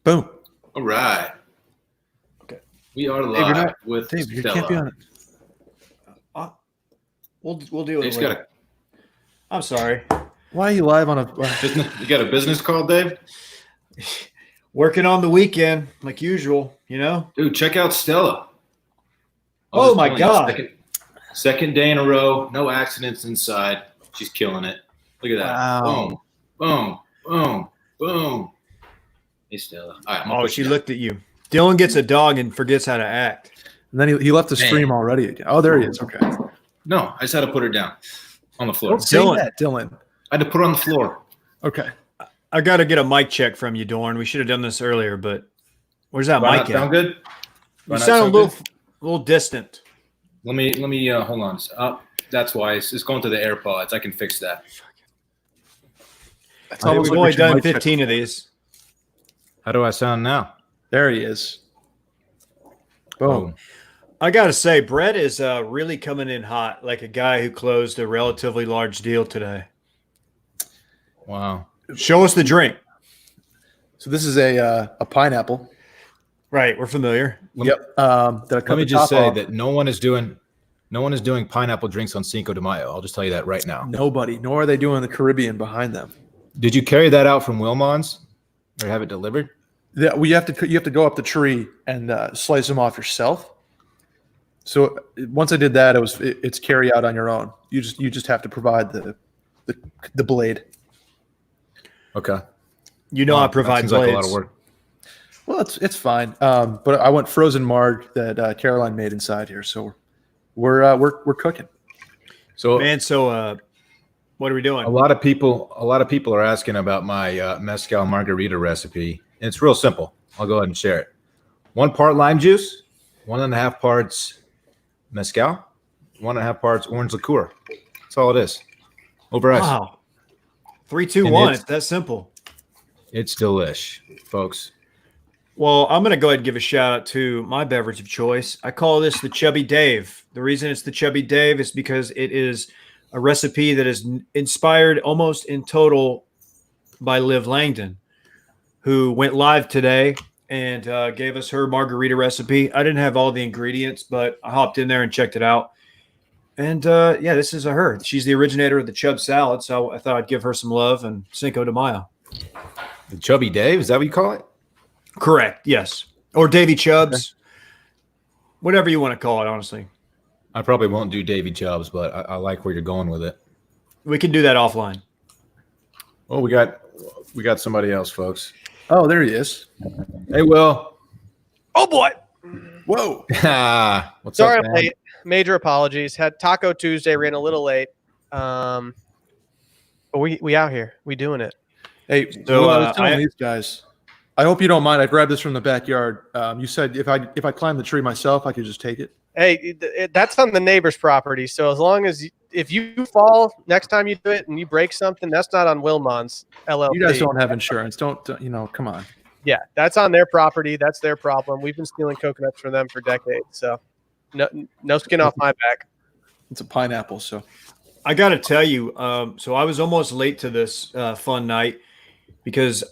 Boom. All right. Okay. We are live with Dave, you Stella. can't be on it. We'll deal with Dave's it got later. I'm sorry. Why are you live on a business. You got a business call, Dave? Working on the weekend, like usual, you know? Dude, check out Stella. Oh, my God. Second day in a row. No accidents inside. She's killing it. Look at that. Wow. Boom, boom, boom, boom. Hey, Stella. All right, Oh, she looked at you. Dylan gets a dog and forgets how to act. And then he left the stream already again. Oh, there he is. Okay. No, I just had to put her down on the floor. Don't say that, Dylan. I had to put her on the floor. Okay. I got to get a mic check from you, Dorn. We should have done this earlier, but where's that mic at? Sound good? You sound a little distant. Let me hold on. That's why it's going to the AirPods. I can fix that. That's We've only done 15 of these. How do I sound now? There he is. Boom. I got to say, Brett is really coming in hot, like a guy who closed a relatively large deal today. Wow. Show us the drink. So this is a pineapple. Right, we're familiar. Yep. Let me just say that no one is doing pineapple drinks on Cinco de Mayo. I'll just tell you that right now. Nobody, nor are they doing the Caribbean behind them. Did you carry that out from Wilmon's or have it delivered? Yeah, you have to go up the tree and slice them off yourself. So once I did that, it's carry out on your own. You just have to provide the blade. Okay. You know, I provide blades. Like a lot of work. Well, it's fine. But I went frozen marg that Caroline made inside here, so we're cooking. So what are we doing? A lot of people are asking about my mezcal margarita recipe. And it's real simple. I'll go ahead and share it. 1 part lime juice, 1.5 parts mezcal, 1.5 parts orange liqueur. That's all it is. Over ice. Wow. 3, 2, 1. It's that simple. It's delish, folks. Well, I'm going to go ahead and give a shout out to my beverage of choice. I call this the Chubby Dave. The reason it's the Chubby Dave is because it is a recipe that is inspired almost in total by Liv Langdon, who went live today and gave us her margarita recipe. I didn't have all the ingredients, but I hopped in there and checked it out. And this is her. She's the originator of the Chub salad, so I thought I'd give her some love and Cinco de Mayo. The Chubby Dave, is that what you call it? Correct, yes. Or Davy Chubbs. Whatever you want to call it, honestly. I probably won't do Davy Chubbs, but I like where you're going with it. We can do that offline. Well, we got somebody else, folks. Oh, there he is. Hey, Will. Oh, boy. Whoa. What's Sorry, up, I'm man? late. Major apologies. Had Taco Tuesday, ran a little late. But we out here. We doing it. Hey, so I was telling these guys, I hope you don't mind. I grabbed this from the backyard. You said if I climb the tree myself, I could just take it. Hey, that's on the neighbor's property. So as long as if you fall next time you do it and you break something, that's not on Wilmon's LLC. You guys don't have insurance. Don't come on. Yeah, that's on their property. That's their problem. We've been stealing coconuts from them for decades. So no skin off my back. It's a pineapple. So I got to tell you, so I was almost late to this fun night because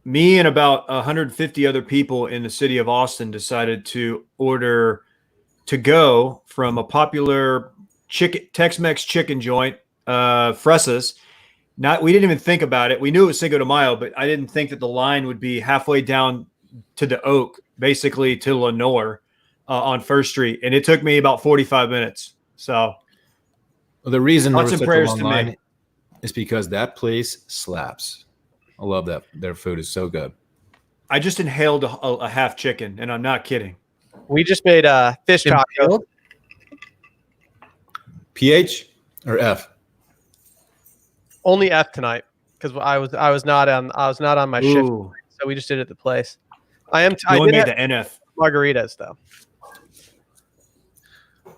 me and about 150 other people in the city of Austin decided to order to go from a popular Tex-Mex chicken joint, Fresas. We didn't even think about it. We knew it was Cinco de Mayo, but I didn't think that the line would be halfway down to the Oak, basically to Lenore on First Street. And it took me about 45 minutes. So the reason there was Thoughts such and a prayers long to line me. is because that place slaps. I love that. Their food is so good. I just inhaled a half chicken, and I'm not kidding. We just made a fish taco. PH or F? Only F tonight because I was not on my shift, Ooh. so we just did it at the place. I did made have the NF. margaritas though.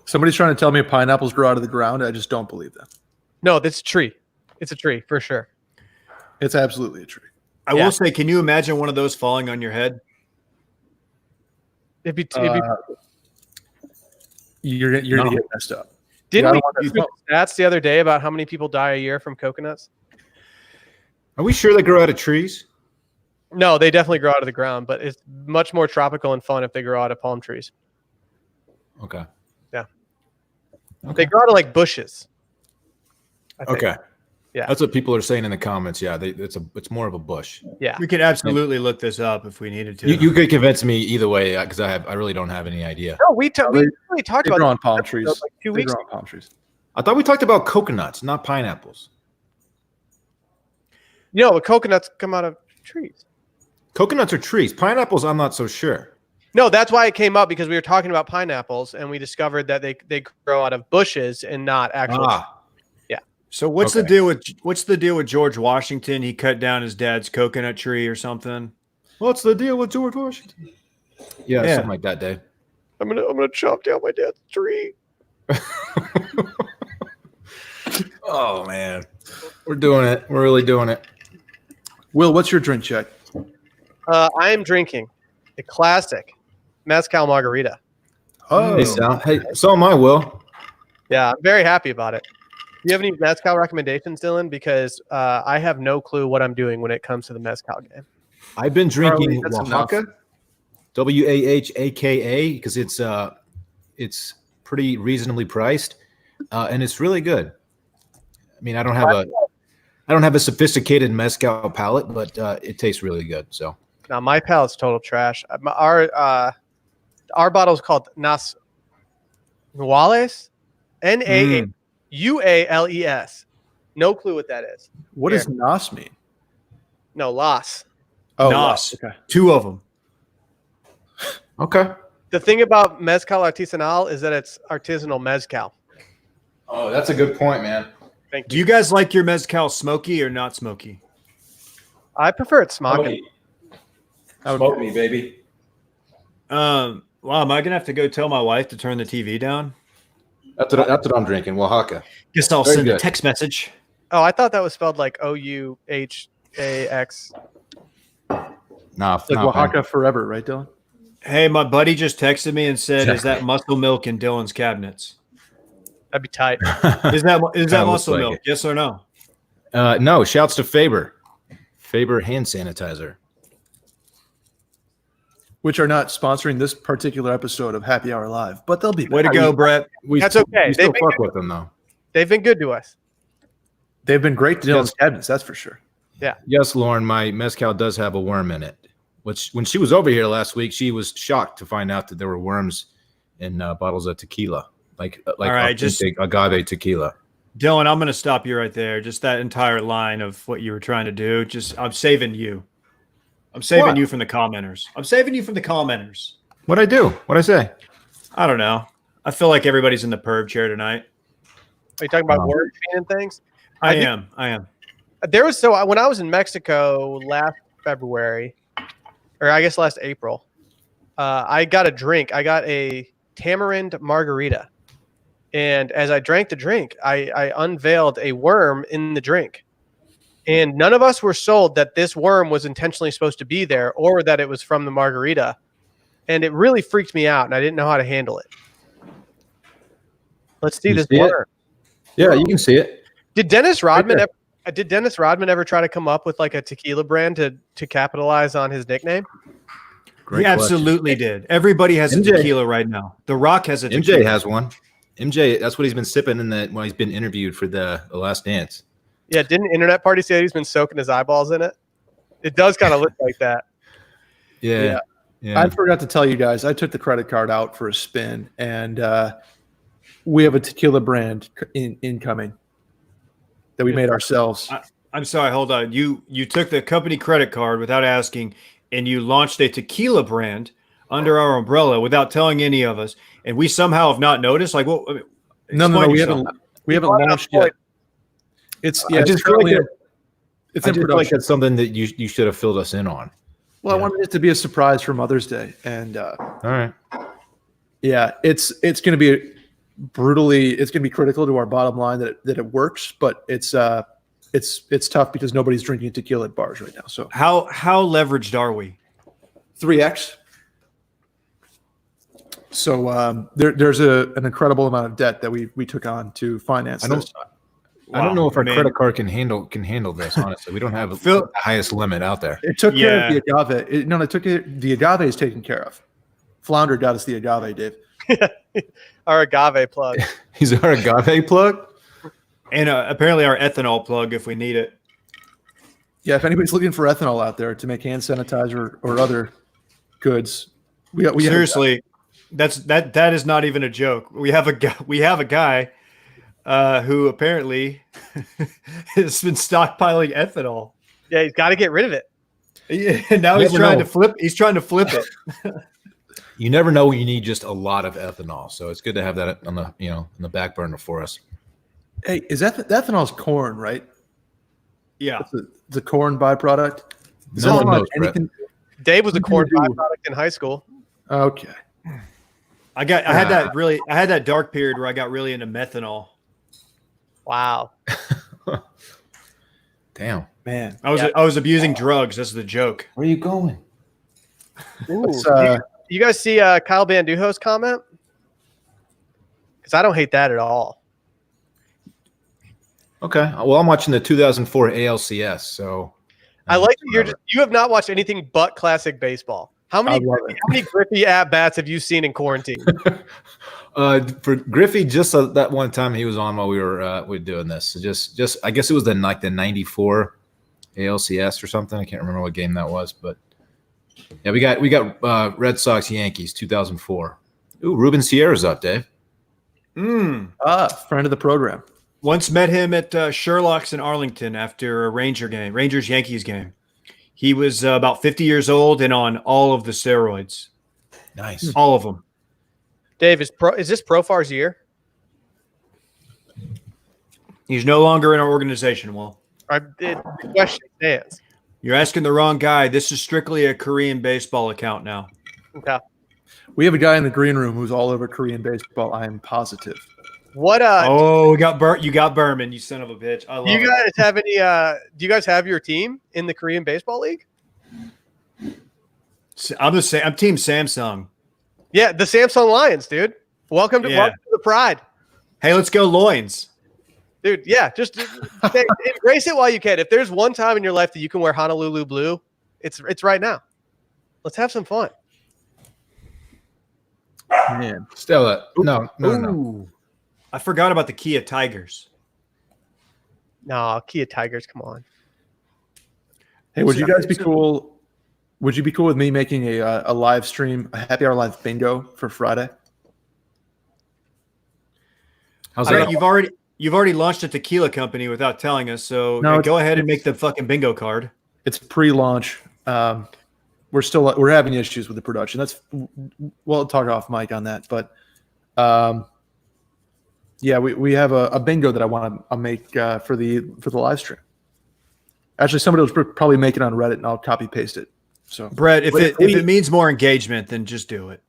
somebody's trying to tell me pineapples grow out of the ground. I just don't believe that. No, that's a tree. It's a tree for sure. It's absolutely a tree. I will say, can you imagine one of those falling on your head? It'd be You're gonna get messed up. Didn't we do stats the other day about how many people die a year from coconuts? Are we sure they grow out of trees? No, they definitely grow out of the ground, but it's much more tropical and fun if they grow out of palm trees. Okay. They grow out of like bushes. I think. Okay. Yeah. That's what people are saying in the comments. Yeah, it's more of a bush. Yeah. We could absolutely look this up if we needed to. You could convince me either way because I really don't have any idea. No, we really talked They about grow this on palm episode trees. like 2 They weeks grow ago. on palm trees. I thought we talked about coconuts, not pineapples. But coconuts come out of trees. Coconuts are trees. Pineapples, I'm not so sure. No, that's why it came up because we were talking about pineapples and we discovered that they grow out of bushes and not actual. So what's Okay. the deal with George Washington? He cut down his dad's coconut tree or something. What's the deal with George Washington? Yeah, Yeah. something like that, Dave. I'm gonna chop down my dad's tree. Oh man, we're doing it. We're really doing it. Will, what's your drink check? I am drinking a classic mezcal margarita. Oh, Hey, Sal. Hey, so am I, Will. Yeah, I'm very happy about it. Do you have any mezcal recommendations, Dylan? Because I have no clue what I'm doing when it comes to the mezcal game. I've been drinking that's Oaxaca, enough. WAHAKA, because it's pretty reasonably priced, and it's really good. I mean, I don't have a sophisticated mezcal palate, but it tastes really good. So Now my palate's total trash. Our bottle is called Nas Nuales, Nauales. No clue what that is. What does NOS mean? No, Las. Oh, Nos. okay. 2 of them. okay. The thing about mezcal artisanal is that it's artisanal mezcal. Oh, that's a good point, man. Thank Do you. you guys like your mezcal smoky or not smoky? I prefer it smoking. Smoke me, baby. Wow, am I gonna have to go tell my wife to turn the TV down? That's what I'm drinking. Oaxaca. Guess I'll Very send a good. text message. Oh, I thought that was spelled like Ouhax. Nah, It's like Oaxaca forever, right, Dylan? Hey, my buddy just texted me and said, "Is Exactly. that muscle milk in Dylan's cabinets? That'd be tight. Is that Kinda muscle looks like milk? it. Yes or no?" No, shouts to Faber. Faber hand sanitizer. Which are not sponsoring this particular episode of Happy Hour Live, but they'll be Way to back. go, Brett. That's okay. We still They've been fuck with them though. They've been good to us. They've been great to Dylan's cabinets, that's for sure. Yes, Lauren, my mezcal does have a worm in it. Which, when she was over here last week, she was shocked to find out that there were worms in bottles of tequila, like All right, authentic agave tequila. Dylan, I'm going to stop you right there. Just that entire line of what you were trying to do. I'm saving you. I'm saving What? you from the commenters. I'm saving you from the commenters. What'd I do? What'd I say? I don't know. I feel like everybody's in the perv chair tonight. Are you talking about Wow. word chain and things? I think- am. When I was in Mexico last February, or I guess last April, I got a drink. I got a tamarind margarita. And as I drank the drink, I unveiled a worm in the drink. And none of us were sold that this worm was intentionally supposed to be there or that it was from the margarita. And it really freaked me out, and I didn't know how to handle it. Let's see You this see it? worm. Yeah, you can see it. Did Dennis Rodman there. ever try to come up with like a tequila brand to capitalize on his nickname? Great He question. absolutely did. Everybody has a MJ. tequila right now. The Rock has a MJ tequila. has one. MJ, that's what he's been sipping when he's been interviewed for the Last Dance. Yeah, didn't Internet Party say he's been soaking his eyeballs in it? It does kind of look like that. Yeah. I forgot to tell you guys, I took the credit card out for a spin, and we have a tequila brand incoming that we made ourselves. I'm sorry, hold on. You took the company credit card without asking, and you launched a tequila brand under our umbrella without telling any of us, and we somehow have not noticed. Like, well, No, explain we yourself. haven't launched yet. It's I just feel like it's I in just feel like production. that's something that you should have filled us in on. Well, I wanted it to be a surprise for Mother's Day, and All right. yeah, it's going to be it's going to be critical to our bottom line that it works, but it's tough because nobody's drinking tequila at bars right now. So How leveraged are we? 3x. So there's an incredible amount of debt that we took on to finance I don't. this. I don't know if our man. credit card can handle this. Honestly, we don't have Phil- the highest limit out there. It took care of Yeah. the agave. The agave is taken care of. Flounder got us the agave, Dave. Our agave plug. He's our agave plug. And apparently our ethanol plug if we need it. Yeah, if anybody's looking for ethanol out there to make hand sanitizer or other goods, we Seriously, that is not even a joke. We have a guy who apparently has been stockpiling ethanol. Yeah, he's got to get rid of it. And now he's Never trying know. to flip. He's trying to flip it. You never know when you need just a lot of ethanol, so it's good to have that on the back burner for us. Hey, is ethanol's corn, right? Yeah. It's a corn byproduct. Is No that one like knows, Brett. anything? Dave was a corn do- byproduct in high school. Okay. I had that dark period where I got really into methanol. Wow. Damn, Man. I was abusing drugs. That's the joke. where are you going? Let's, You guys see Kyle Bandujo's comment? Because I don't hate that at all. Okay, well, I'm watching the 2004 ALCS, so I like that you have not watched anything but classic baseball. How many Griffey at bats have you seen in quarantine? For Griffey, just that one time he was on while we were doing this. So just I guess it was the 94 ALCS or something. I can't remember what game that was, but yeah, we got Red Sox Yankees 2004. Ooh, Ruben Sierra's up, Dave. Mm. friend of the program. Once met him at Sherlock's in Arlington after a Rangers Yankees game. He was about 50 years old and on all of the steroids, Nice. all of them. Dave, is this Profar's year? He's no longer in our organization. Well, The question stands. you're asking the wrong guy. This is strictly a Korean baseball account now. Okay. We have a guy in the green room who's all over Korean baseball. I am positive. What We got You got Berman, you son of a bitch. I love do you it. guys have any do you guys have your team in the Korean baseball league? I'm Team Samsung. Yeah, the Samsung Lions, dude. Welcome to the Pride. Hey, let's go Loins. Dude, yeah, just embrace it while you can. If there's one time in your life that you can wear Honolulu blue, it's right now. Let's have some fun. Man. Stella, no. Ooh. I forgot about the Kia Tigers. No, Kia Tigers, come on. Hey, would you guys be cool? Would you be cool with me making a live stream, a happy hour live bingo for Friday? How's All that? right, you've already launched a tequila company without telling us, so No, go ahead and make the fucking bingo card. It's pre-launch. We're having issues with the production. We'll talk off mic on that, but yeah, we have a bingo that I want to make for the live stream. Actually, somebody will probably make it on Reddit, and I'll copy paste it. So, Brett, if it means more engagement, then just do it.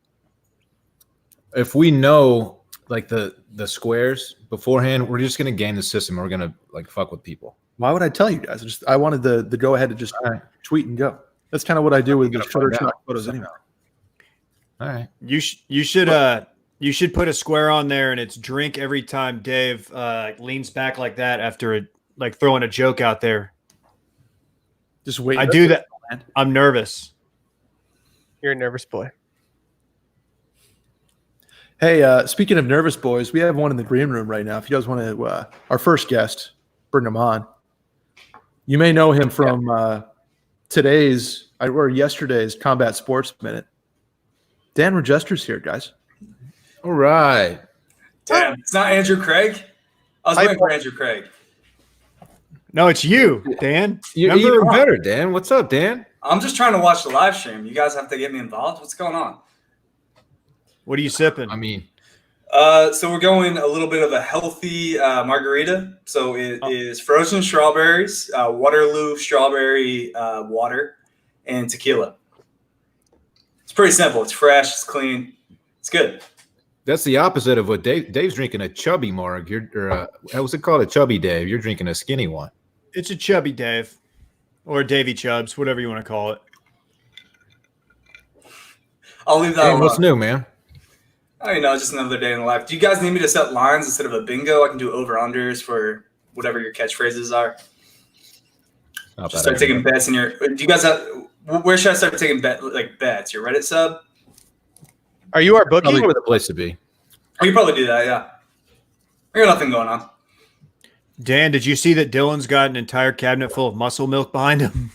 If we know like the squares beforehand, we're just gonna game the system. We're gonna like fuck with people. why would I tell you guys? I wanted the go ahead to just tweet and go. That's kind of what I do with the Photoshop photos anyway. All right. You should put a square on there, and it's drink every time Dave leans back like that after throwing a joke out there. Just wait. I do that. I'm nervous. You're a nervous boy. Hey, speaking of nervous boys, we have one in the green room right now. If you guys want to, our first guest, bring him on. You may know him from yesterday's Combat Sports Minute. Dan Regester's here, guys. All right. Damn, it's not Andrew Craig. I was waiting for Andrew Craig. No, it's you, Dan. You're Remember- even better, Dan. What's up, Dan? I'm just trying to watch the live stream. You guys have to get me involved. What's going on? What are you sipping? I mean, So we're going a little bit of a healthy margarita. So it is frozen strawberries, Waterloo strawberry water, and tequila. It's pretty simple. It's fresh. It's clean. It's good. that's the opposite of what Dave's drinking a chubby marg. What's it called? A chubby Dave. You're drinking a skinny one. It's a chubby Dave, or Davy Chubbs, whatever you want to call it. I'll leave that Hey, alone. what's new, man? Oh, just another day in life. Do you guys need me to set lines instead of a bingo? I can do over-unders for whatever your catchphrases are. Not Just bad start idea. taking bets in your. Do you guys have? Where should I start taking bets? Your Reddit sub? Are you our bookie? Probably the place to be. Oh, you probably do that. Yeah. I got nothing going on. Dan, did you see that Dylan's got an entire cabinet full of muscle milk behind him?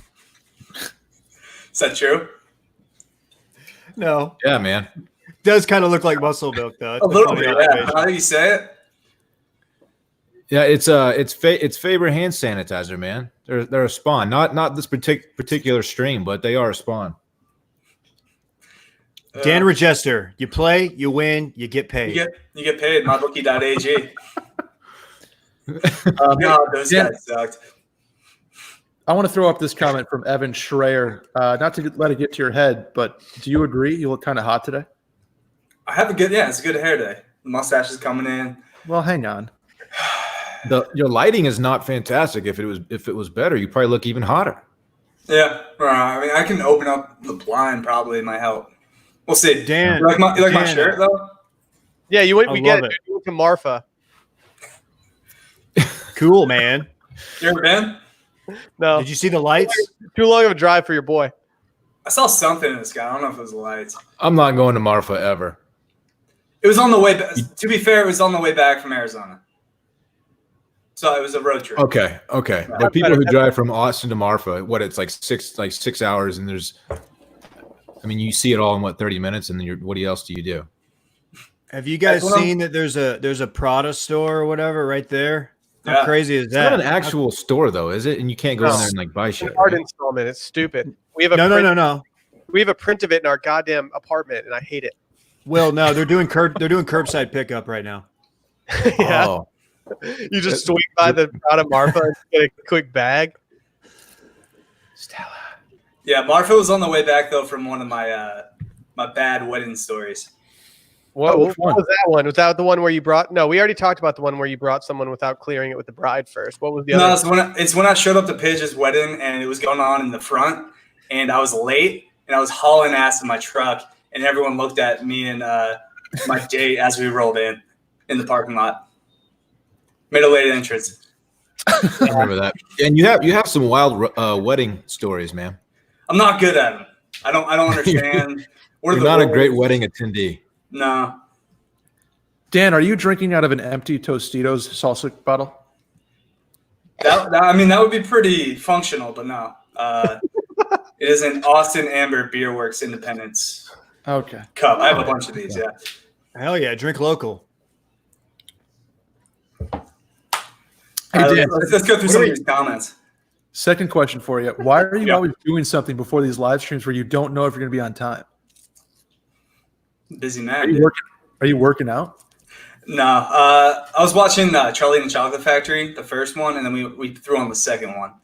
Is that true? No. Yeah, man. Does kind of look like muscle milk, though. It's A little funny bit. observation. Yeah. How do you say it? Yeah, it's Faber hand sanitizer, man. They're a spawn, not this particular stream, but they are a spawn. Dan Regester, you play, you win, you get paid. You get paid. MyBookie.ag. No, those guys sucked. I want to throw up this comment from Evan Schreier. Not to let it get to your head, but do you agree? You look kind of hot today. I have it's a good hair day. The mustache is coming in. Well, hang on. Your lighting is not fantastic. If it was better, you probably look even hotter. Yeah, I mean, I can open up the blind. Probably might help. We'll see. Dan, you like my Dan, shirt though? Yeah, we I get love it. it. You went to Marfa. Cool, man. You ever been? No, Did you see the lights? too long of a drive for your boy. I saw something in the sky. I don't know if it was the lights. I'm not going to Marfa ever. It was on the way back. To be fair, it was on the way back from Arizona. So it was a road trip. Okay. There are people who drive from Austin to Marfa. It's like 6 hours, and you see it all in 30 minutes, and then what else do you do? Have you guys That's what seen that there's a Prada store or whatever right there? How Yeah. crazy is It's not that? an actual store though, is it? And you can't go in there and like buy shit. Art Right? installment. It's stupid. We have a No. We have a print of it in our goddamn apartment, and I hate it. Well, no, they're doing curbside pickup right now. Yeah, Oh, you just swing by the Prada Marfa and get a quick bag. Stella. Yeah, Marfa was on the way back though from one of my my bad wedding stories. What, which what one? was that one? Was that the one where you brought? No, we already talked about the one where you brought someone without clearing it with the bride first. What was the No, other? it's when I showed up to Paige's wedding and it was going on in the front, and I was late and I was hauling ass in my truck, and everyone looked at me and my date as we rolled in the parking lot. Made a late entrance. I remember that. And you have some wild wedding stories, man. I'm not good at them. I don't understand. What are You're the not a rules? great wedding attendee. No. Dan, are you drinking out of an empty Tostitos salsa bottle? That would be pretty functional, but no. It is an Austin Amber Beer Works Independence Okay. cup. I have a bunch of these. Yeah. Hell yeah, drink local. Hey, Dan, Let's go through some of these comments. second question for you. Why are you Yeah. always doing something before these live streams where you don't know if you're going to be on time? Busy Are man. you dude. working? Are you working out? No, I was watching Charlie and the Chocolate Factory, the first one, and then we threw on the second one.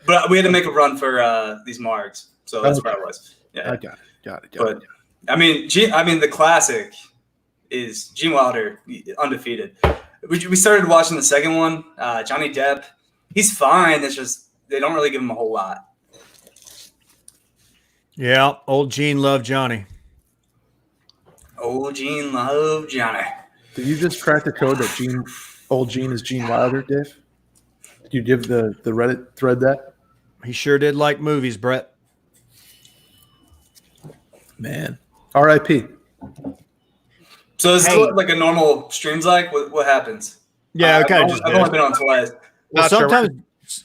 But we had to make a run for these margs, so that's where I was. Yeah, I got it. Got it. but I mean, the classic is Gene Wilder, undefeated. We started watching the second one. Johnny Depp, he's fine. It's just they don't really give him a whole lot. Yeah, old Gene loved Johnny. Oh, Gene love Johnny. Did you just crack the code that old Gene is Gene Wilder, Dave? Did you give the Reddit thread that? He sure did like movies, Brett. Man. R.I.P. So is Hey. this like a normal streams like? What happens? Yeah, it kind of I've just only did. been on twice. Well, Not sure.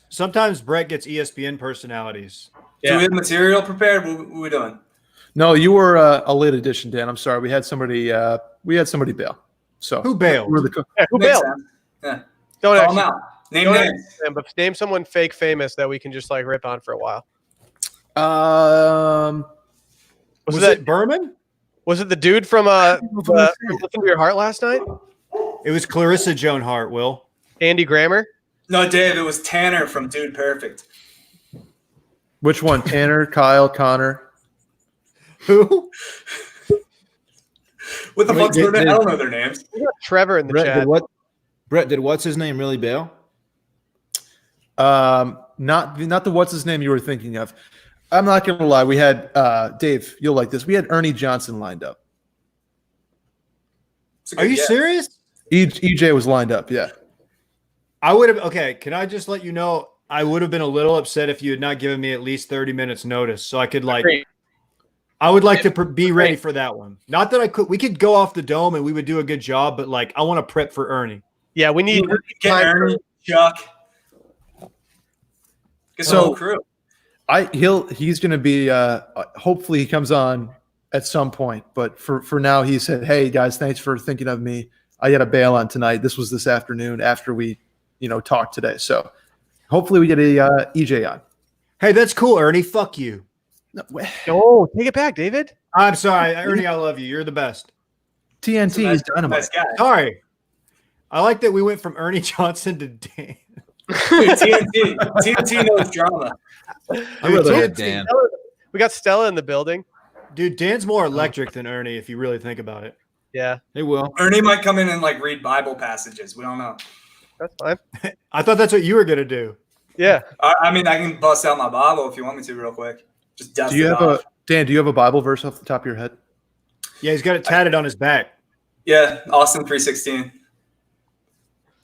sometimes Brett gets ESPN personalities. Do we have material prepared? What are we doing? No, you were a late edition, Dan. I'm sorry. We had somebody bail. So Who bailed? we're the Yeah, who Makes bailed? sense. Yeah. Don't Call them actually. out. Name Don't names. actually name, but name someone fake famous that we can just like rip on for a while. Was Was that it Berman? was it the dude from Listen to Your Heart last night? It was Clarissa Joan Hart, Will. Andy Grammer. No, Dave. It was Tanner from Dude Perfect. which one? Tanner, Kyle, Connor. Who? What the Wait, fuck's their did- name? I don't know their names. We got Trevor in the chat. Brett, did what's his name really bail? Not the what's his name you were thinking of. I'm not gonna lie. We had Dave. You'll like this. We had Ernie Johnson lined up. It's a Are good you guess. serious? EJ was lined up. Yeah. I would have. Okay, can I just let you know? I would have been a little upset if you had not given me at least 30 minutes notice, so I could like. Great. I would like to be ready for that one. Not that I could. We could go off the dome and we would do a good job, but like I want to prep for Ernie. Yeah, we need Get Ernie, Chuck. Get the whole crew. He's going to be. Hopefully, he comes on at some point. But for now, he said, "Hey guys, thanks for thinking of me. I got to bail on tonight. This was this afternoon after we, talked today. So hopefully, we get a EJ on." Hey, that's cool, Ernie. Fuck you. Oh, take it back, David. I'm sorry, Ernie. I love you. You're the best. TNT is dynamite. Nice guy. Sorry. I like that we went from Ernie Johnson to Dan. Dude, TNT knows drama. I really had Dan. We got Stella in the building. Dude, Dan's more electric than Ernie if you really think about it. Yeah, He will. Ernie might come in and like read Bible passages. We don't know. that's fine. I thought that's what you were gonna do. Yeah. I mean, I can bust out my Bible if you want me to, real quick. Just dust Do you it have off. Dan? Do you have a Bible verse off the top of your head? Yeah, he's got it tatted on his back. Yeah, Austin 3:16.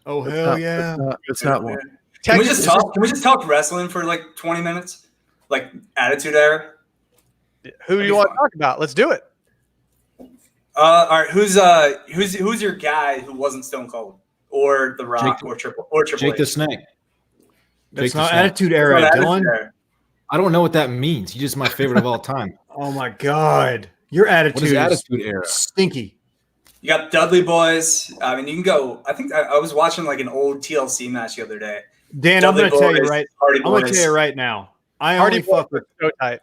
Oh It's hell not- yeah! It's not one. Can we just talk? Can we just talk wrestling for like 20 minutes? Like Attitude Era. Who do you want to talk about? Let's do it. All right, who's your guy who wasn't Stone Cold or The Rock or Triple Jake H? the Snake. That's Jake the not Snake. attitude It's era, not Attitude Dylan. Era. I don't know what that means. He's just my favorite of all time. Oh my god, your attitude What is is Attitude Era? stinky. You got Dudley Boys. I mean, you can go. I think I was watching like an old TLC match the other day. Dan, Dudley I'm gonna tell you Boys, right. Hardy I'm gonna Boys. tell you right now. I Hardy only fuck with. so tight.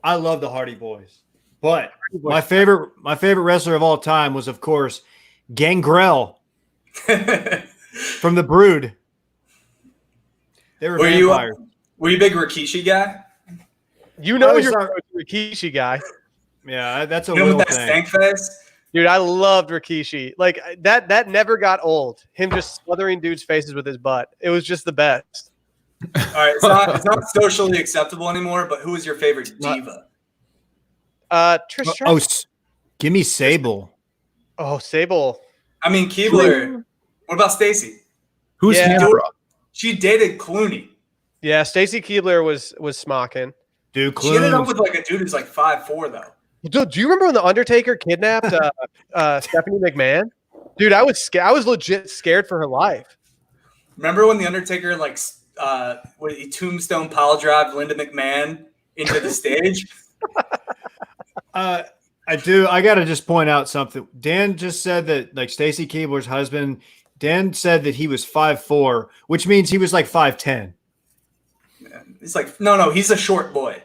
I love the Hardy Boys, but my favorite wrestler of all time was, of course, Gangrel from the Brood. They were Were you vampires. were you a big Rikishi guy? You know I was you're not- a Rikishi guy, Yeah, that's a You know, little with that thing. stank face. dude. I loved Rikishi. Like that never got old. Him just smothering dudes' faces with his butt. It was just the best. All right, it's not socially acceptable anymore. But who is your favorite diva? Trish Stratus. Give me Sable. Oh, Sable. I mean, Keebler. What about Stacy? Who's Yeah. Hannah? She dated Clooney. Yeah, Stacy Keebler was smocking. Dude, She ended up Clunes. with like a dude who's like 5'4" though. Dude, do you remember when the Undertaker kidnapped Stephanie McMahon? Dude, I was scared. I was legit scared for her life. Remember when the Undertaker like when he tombstone pile drive Linda McMahon into the stage? I do. I got to just point out something. Dan just said that, like, Stacy Keebler's husband, Dan said that he was 5'4", which means he was like 5'10". He's like, no, he's a short boy.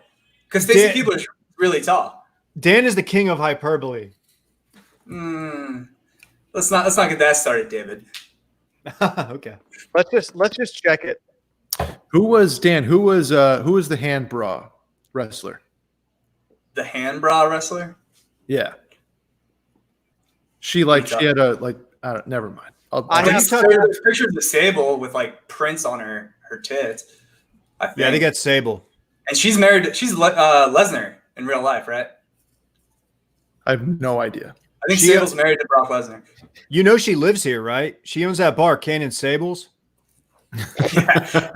Because Stacy Dan- Keebler's really tall. Dan is the king of hyperbole. Let's not get that started, David. Okay. Let's just check it. Who was Dan? Who was the hand bra wrestler? The hand bra wrestler. Yeah. She had a I don't. Never mind. I have- There's pictures of Sable with like prints on her tits. I think. Yeah, they got Sable. And she's married. She's Lesnar in real life, right? I have no idea. I think She- Sable's married to Brock Lesnar. You know she lives here, right? She owns that bar, Cannon Sables. Yeah.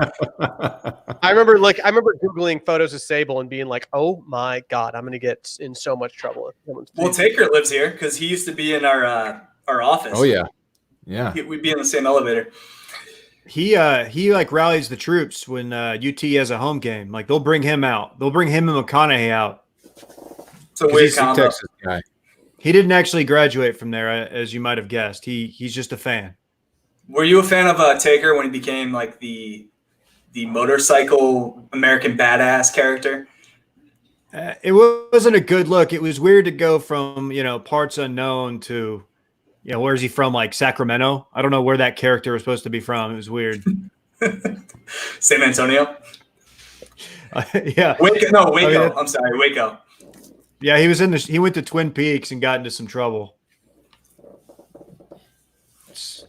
I remember Googling photos of Sable and being like, oh my God, I'm going to get in so much trouble. If someone Well, sees Taker lives here because he used to be in our office. Oh yeah, yeah. We'd be in the same elevator. He like rallies the troops when UT has a home game. Like they'll bring him out. They'll bring him and McConaughey out. It's a 'Cause weird he's a combo. Texas guy. He didn't actually graduate from there, as you might have guessed. He's just a fan. Were you a fan of Taker when he became like the motorcycle American badass character? It wasn't a good look. It was weird to go from, parts unknown to, where is he from? Like Sacramento? I don't know where that character was supposed to be from. It was weird. San Antonio? Yeah. Waco. I'm sorry, Waco. Yeah, he went to Twin Peaks and got into some trouble.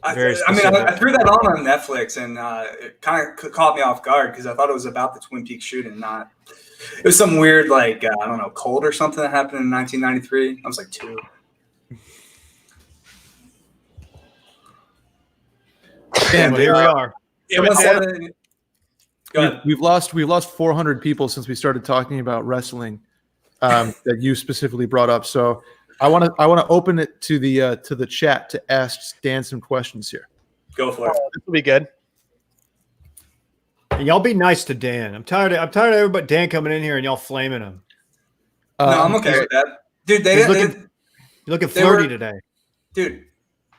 I specific. threw that on Netflix and it kind of caught me off guard because I thought it was about the Twin Peaks shooting, not. It was some weird, like, I don't know, cold or something that happened in 1993. I was like 2. Damn, here we are. Someone said it. Go ahead. We've lost 400 people since we started talking about wrestling that you specifically brought up. So I want to open it to the chat to ask Dan some questions here. Go for it. This will be good. And y'all be nice to Dan. I'm tired of everybody Dan coming in here and y'all flaming him. No, I'm okay with that. Dude, You're looking flirty today. Dude,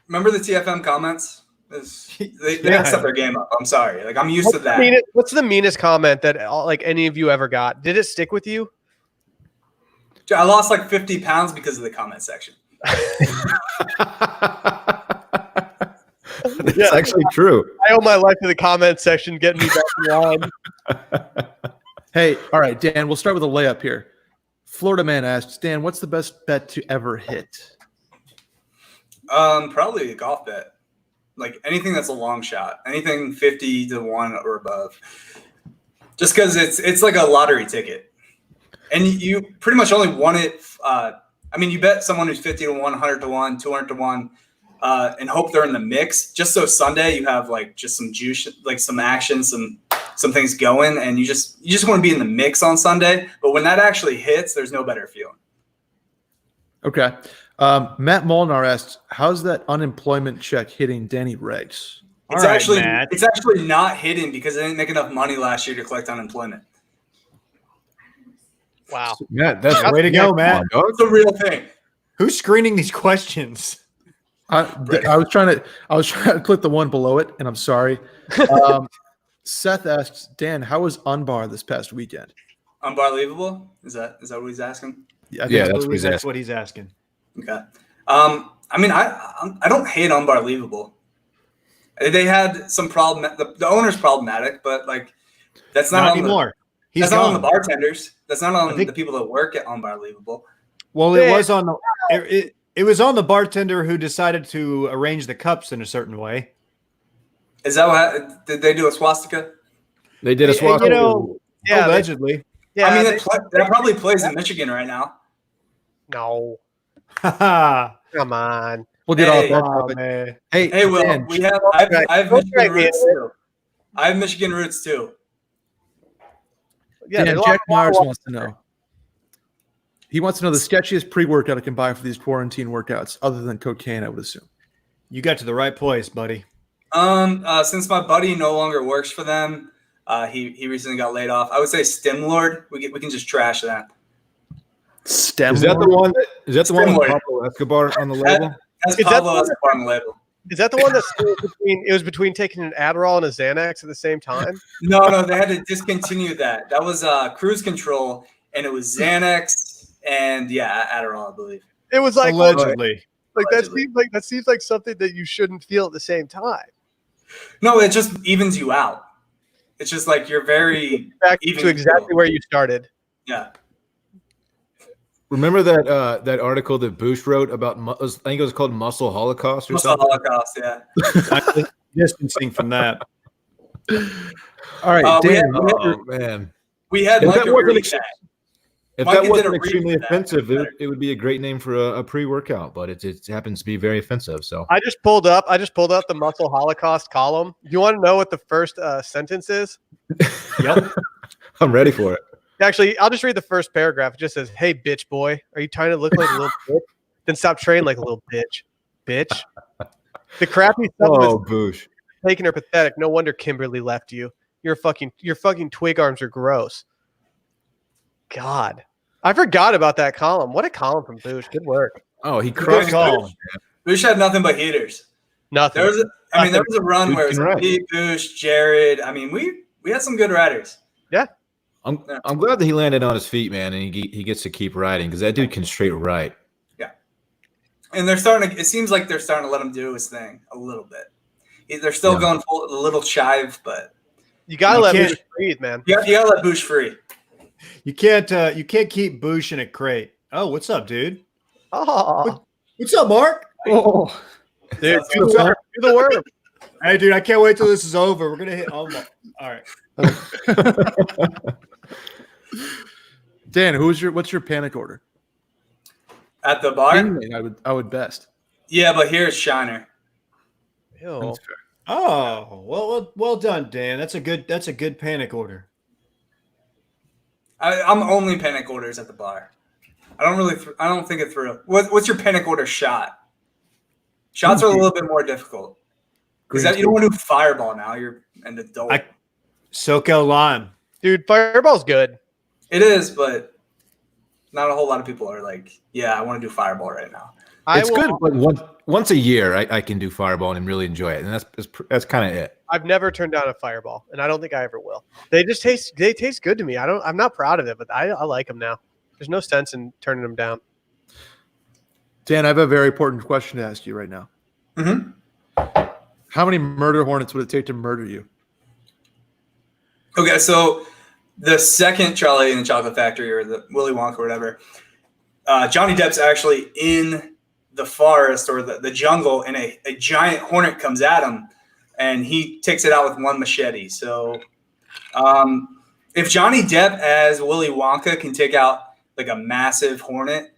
remember the TFM comments? They gotta step their game up. I'm sorry. Like, I'm used to that. What's the meanest comment that like any of you ever got? Did it stick with you? Dude, I lost like 50 pounds because of the comment section. That's actually true. I owe my life to the comment section getting me back in line. Hey, all right, Dan, we'll start with a layup here. Florida man asks, Dan, what's the best bet to ever hit? Probably a golf bet. Like anything that's a long shot, anything 50 to 1 or above. Just because it's like a lottery ticket. And you pretty much only won it. You bet someone who's 50 to 1, 100 to 1, 200 to 1, and hope they're in the mix. Just so Sunday you have like just some juice, like some action, some things going, and you just want to be in the mix on Sunday. But when that actually hits, there's no better feeling. Okay. Matt Molnar asks, how's that unemployment check hitting Danny Regs? It's actually not hidden because they didn't make enough money last year to collect unemployment. Wow. Yeah, that's Way to go, Matt. It's a real thing. Who's screening these questions? I was trying to click the one below it, and I'm sorry. Seth asks, Dan, how was Unbar this past weekend? Unbelievable? Is that what he's asking? Yeah, That's what he's asking. Okay. I don't hate Unbelievable. They had some problem. The owner's problematic, but like that's not anymore. That's not on the bartenders. That's not on the people that work at Unbelievable. Well, it was on the it was on the bartender who decided to arrange the cups in a certain way. Is that what did they do a swastika? They did a swastika. Allegedly. Yeah, that probably plays in Michigan right now. No. Come on. We'll get Hey, off that. man. Hey, Will, Dan, I have Michigan roots too. I have Michigan roots too. Yeah, Dan, Jack Myers wants to know. He wants to know the sketchiest pre-workout I can buy for these quarantine workouts, other than cocaine, I would assume. You got to the right place, buddy. Since my buddy no longer works for them, he recently got laid off. I would say Stem Lord. We can just trash that. Stem. Is that the one? Is that the one with Stem Pablo Escobar on the label? That's Is that Pablo Escobar on the label. Is that the one that's between taking an Adderall and a Xanax at the same time? No, they had to discontinue that. That was cruise control, and it was Xanax and Adderall, I believe. It was like Allegedly. that seems like something that you shouldn't feel at the same time. No, it just evens you out. It's just like you're very Back even to exactly where you started. Yeah. Remember that article that Bush wrote about? I think it was called "Muscle Holocaust" or Muscle something. Holocaust, yeah. I'm distancing from that. All right, Dan. Man, we had If Micah that wasn't read ex- that. if Micah that did wasn't a read extremely for that. offensive, it would be a great name for a pre-workout. But it happens to be very offensive. So I just pulled up the Muscle Holocaust column. You want to know what the first sentence is? Yep. I'm ready for it. Actually, I'll just read the first paragraph. It just says, "Hey, bitch boy, are you trying to look like a little bitch? Then stop training like a little bitch. Bitch." The crappy stuff Oh, was Bush. taking her pathetic. No wonder Kimberly left you. Your fucking twig arms are gross. God, I forgot about that column. What a column from Boosh. Good work. Oh, he Good crushed call. Bush had nothing but heaters. Nothing. There was a run where it was Right. like me, Bush, Jared. I mean, we had some good riders. I'm glad that he landed on his feet, man, and he gets to keep riding because that dude can straight ride. Yeah. And it seems like they're starting to let him do his thing a little bit. They're still going full a little chive, but You gotta let can't- Boosh breathe, man. you gotta let Bush free. You can't keep Bush in a crate. Oh, what's up, dude? Oh, What's up, Mark? Oh, dude, do the worm. Hey, dude, I can't wait till this is over. We're gonna hit all right. Dan, what's your panic order? At the bar? I would best. Yeah, but here's Shiner. Ew. That's fair. Oh, well done, Dan. That's a good panic order. I'm only panic orders at the bar. I don't think it's real. What's your panic order shot? Shots are a little bit more difficult. Because you don't want to do Fireball now. You're an adult. SoCal Lime. Dude, Fireball's good. It is, but not a whole lot of people are like, yeah, I want to do Fireball right now. It's good, but once a year I can do Fireball and really enjoy it, and that's kind of it. I've never turned down a Fireball, and I don't think I ever will. They taste good to me. I'm not proud of it, but I like them now. There's no sense in turning them down. Dan, I have a very important question to ask you right now. Mm-hmm. How many murder hornets would it take to murder you? Okay, so the second Charlie in the Chocolate Factory or the Willy Wonka or whatever, Johnny Depp's actually in the forest or the jungle, and a giant hornet comes at him, and he takes it out with one machete. So if Johnny Depp as Willy Wonka can take out like a massive hornet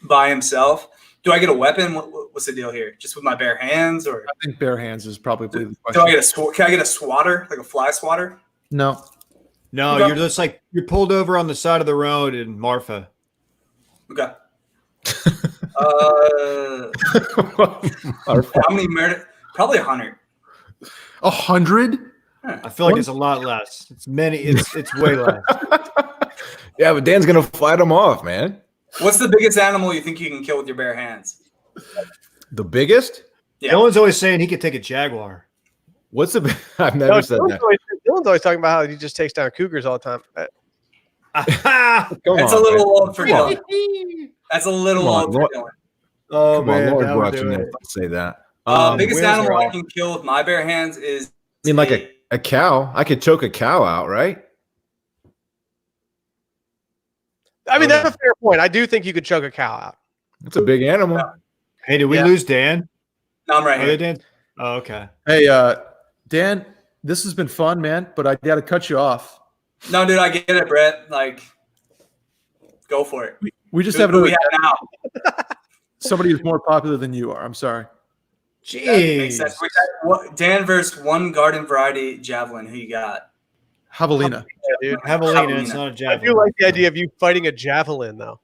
by himself, do I get a weapon? What's the deal here? Just with my bare hands, or I think bare hands is probably the can I question. get a swatter, like a fly swatter? No. No, Okay. you're just like you're pulled over on the side of the road in Marfa. Okay. How many murder? Probably 100. 100? I feel like it's a lot less. It's way less. Yeah, but Dan's gonna fight them off, man. What's the biggest animal you think you can kill with your bare hands? The biggest? Yeah. No one's always saying he could take a jaguar. What's the? I've never said that. Dylan's always talking about how he just takes down cougars all the time. Come That's on, a little man. old for Dylan. That's a little Come on, old for what- Dylan. Oh Come on, Lord, that would watching do this. it. Don't say that. Biggest wheels animal are I off. can kill with my bare hands is I mean, like a cow. I could choke a cow out, right? I mean, that's a fair point. I do think you could choke a cow out. It's a big animal. Hey, did we Yeah. lose Dan? No, I'm right Are they here. Dan? Oh, okay. Hey, Dan, this has been fun, man, but I got to cut you off. No, dude, I get it, Brett. Like, go for it. We just Who have do we another, have now? somebody who's more popular than you are. I'm sorry. That makes Jeez. sense. We got Dan versus one garden variety javelin. Who you got? Javelina. Yeah, dude. Javelina, it's not a I javelin. do like the idea of you fighting a javelin, though.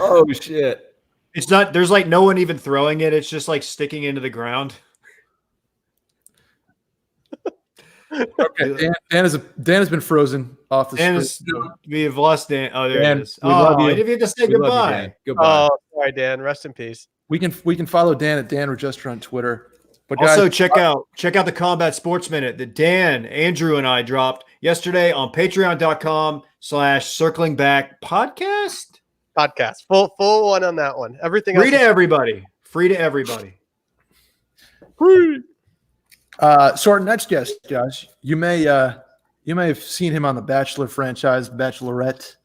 Oh shit! It's not. There's like no one even throwing it. It's just like sticking into the ground. Okay, Dan has been frozen off the Dan screen. is. We have lost Dan. Oh, there Dan, it is. we love Oh, you. I didn't even have to say We love you, goodbye. Dan. Goodbye. Oh, sorry, Dan. Rest in peace. We can follow Dan at Dan Register on Twitter. But guys, Also, check out the Combat Sports Minute that Dan, Andrew, and I dropped yesterday on patreon.com/circling back podcast. Podcast. Full one on that one. Everything Free to else. everybody. Free to everybody. So our next guest, guys, you may have seen him on the Bachelor franchise, Bachelorette.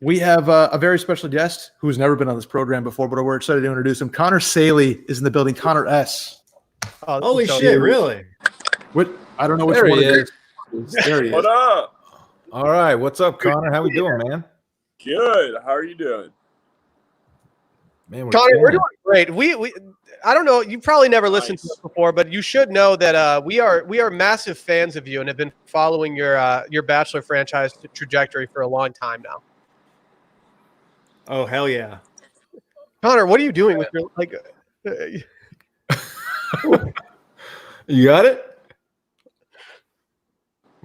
We have a very special guest who has never been on this program before, but we're excited to introduce him. Connor Saley is in the building. Connor S. Oh, this Holy is so shit! weird. Really? What? I don't know which There one he it is. is. There he is. What up? All right, what's up, Connor? How we doing, man? Good. How are you doing? Man, we're Connor, we're chilling. doing great. We I don't know. You probably never listened to Nice. us before, but you should know that we are massive fans of you and have been following your Bachelor franchise trajectory for a long time now. Oh hell yeah! Connor, what are you doing with your like? You got it?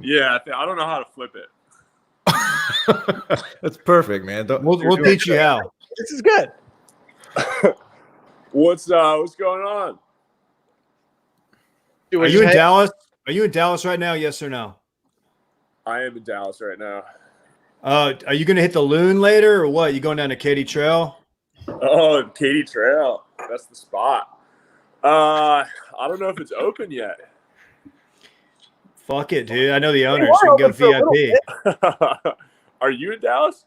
Yeah, I don't know how to flip it. That's perfect, man. We'll teach you how. This is good. What's going on? Dude, Are you in Dallas? Are you in Dallas right now? Yes or no? I am in Dallas right now. Are you going to hit the loon later or what? You going down to Katy Trail? Oh, Katy Trail. That's the spot. I don't know if it's open yet. Fuck it, dude. I know the owners. are We can go open for a little VIP. Are you in Dallas?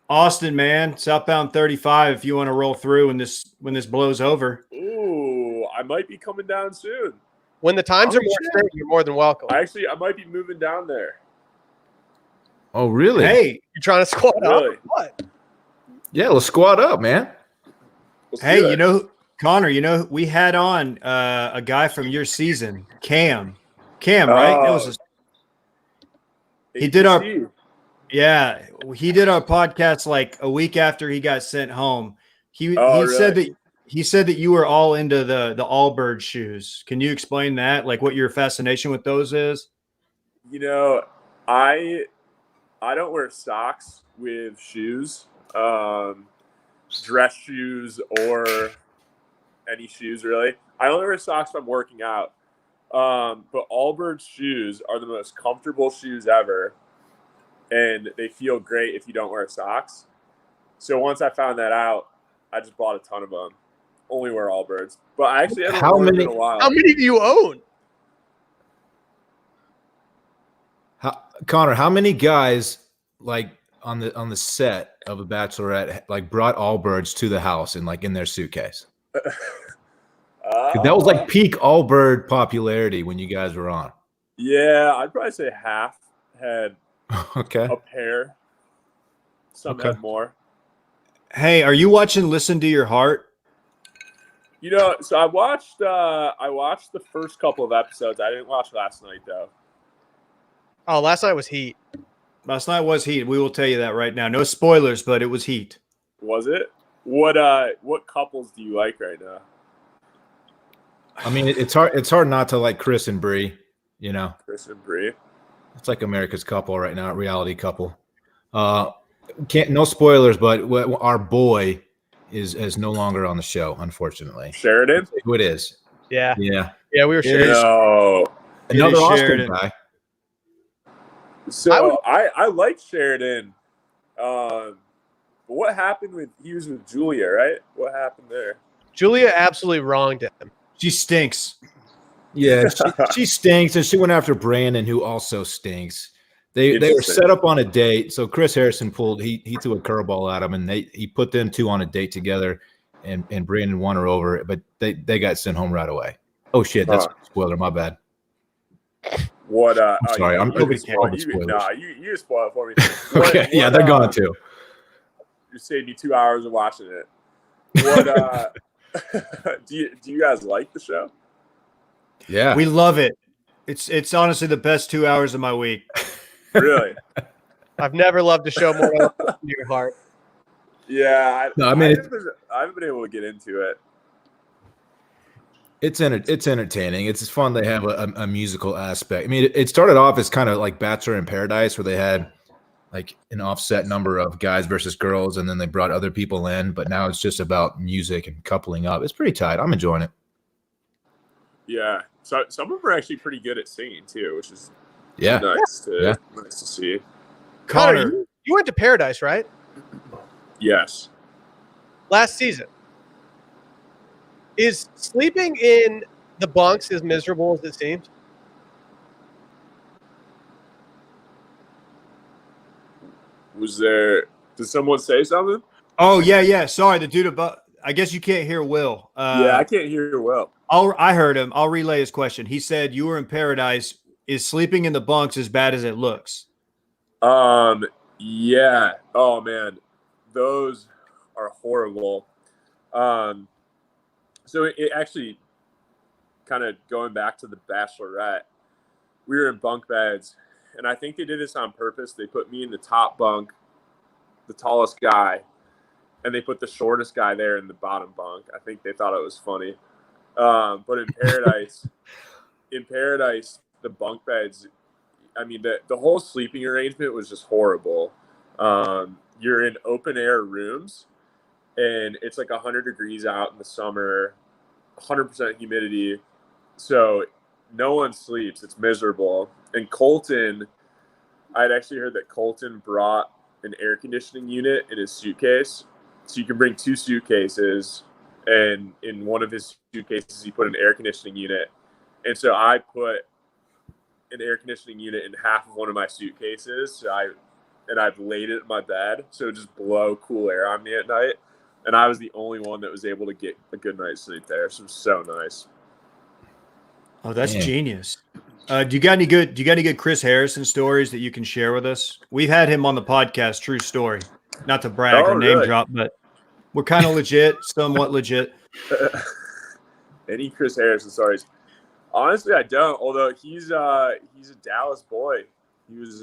Austin, man, southbound 35. If you want to roll through when this blows over. Ooh, I might be coming down soon. When the times Oh, are more shit. stable, you're more than welcome. I might be moving down there. Oh, really? Hey, You trying to squat Really? up? What? Yeah, let's squat up, man. Let's Hey, do you it. know, Connor, we had on a guy from your season, Cam. Cam, right? That was he did our ATC. yeah, he did our podcast like a week after he got sent home. He Oh, said really? that you were all into the Allbirds shoes. Can you explain that? Like what your fascination with those is? You know, I don't wear socks with shoes, dress shoes or any shoes really. I only wear socks if I'm working out. But Allbirds shoes are the most comfortable shoes ever, and they feel great if you don't wear socks. So once I found that out, I just bought a ton of them. Only wear Allbirds, but I actually haven't How worn them many- in a while. How many do you own? Connor, how many guys like on the set of a Bachelorette like brought Allbirds to the house and like in their suitcase? That was like peak Allbird popularity when you guys were on. Yeah, I'd probably say half had Okay. a pair. Some Okay. had more. Hey, are you watching Listen to Your Heart? You know, so I watched the first couple of episodes. I didn't watch last night though. Oh, last night was Heat. Last night was Heat. We will tell you that right now. No spoilers, but it was Heat. Was it? What couples do you like right now? I mean, it's hard not to like Chris and Bree, you know. Chris and Bree. It's like America's couple right now, reality couple. No spoilers, but our boy is no longer on the show, unfortunately. Sheridan? Who it is? Yeah. Yeah. Yeah, we were sure. No. Another is Austin Sheridan. guy. So I like Sheridan. But what happened he was with Julia, right? What happened there? Julia absolutely wronged him. She stinks. Yeah, she stinks, and she went after Brandon, who also stinks. They were Interesting. set up on a date. So Chris Harrison he threw a curveball at him, and he put them two on a date together, and Brandon won her over, but they got sent home right away. Oh shit, that's a spoiler. My bad. What? I'm sorry, I'm you just spoiling spoilers. you spoil it for me. Okay, yeah, they're gone too. You saved me 2 hours of watching it. What? Do you guys like the show? Yeah, We love it. It's honestly the best 2 hours of my week. Really? I've never loved a show more than Listen to Your Heart. Yeah. No, I mean, I haven't been able to get into it. it's entertaining. It's fun. They have a musical aspect. I mean, it started off as kind of like Bachelor in Paradise, where they had like an offset number of guys versus girls, and then they brought other people in. But now it's just about music and coupling up. It's pretty tight. I'm enjoying it. Yeah. So some of them are actually pretty good at singing too, which is Yeah. nice to see. Connor, Connor, you went to Paradise, right? Yes. Last season. Is sleeping in the bunks as miserable as it seems? Did someone say something? oh yeah. Sorry, the dude above. I guess you can't hear Will. Yeah, I can't hear you well. I heard him. I'll relay his question. He said, "You were in paradise. Is sleeping in the bunks as bad as it looks?" Yeah. Oh man, those are horrible. So it actually kind of going back to the Bachelorette, we were in bunk beds, and I think they did this on purpose. They put me in the top bunk, the tallest guy, and they put the shortest guy there in the bottom bunk. I think they thought it was funny. But in Paradise, the bunk beds, I mean, the whole sleeping arrangement was just horrible. You're in open air rooms, and it's like 100 degrees out in the summer, 100% humidity. So no one sleeps. It's miserable. And Colton, I'd actually heard that Colton brought an air conditioning unit in his suitcase. So you can bring 2 suitcases, and in one of his suitcases, he put an air conditioning unit. And so I put an air conditioning unit in half of one of my suitcases. I've laid it in my bed, so it just blow cool air on me at night. And I was the only one that was able to get a good night's sleep there. So it was so nice. Oh, that's Man. genius. Do you got any good Chris Harrison stories that you can share with us? We've had him on the podcast. True story. Not to brag Oh, or name really? drop, but We're kind of legit, somewhat legit. Any Chris Harrison stories? Honestly, I don't. Although he's a Dallas boy. He was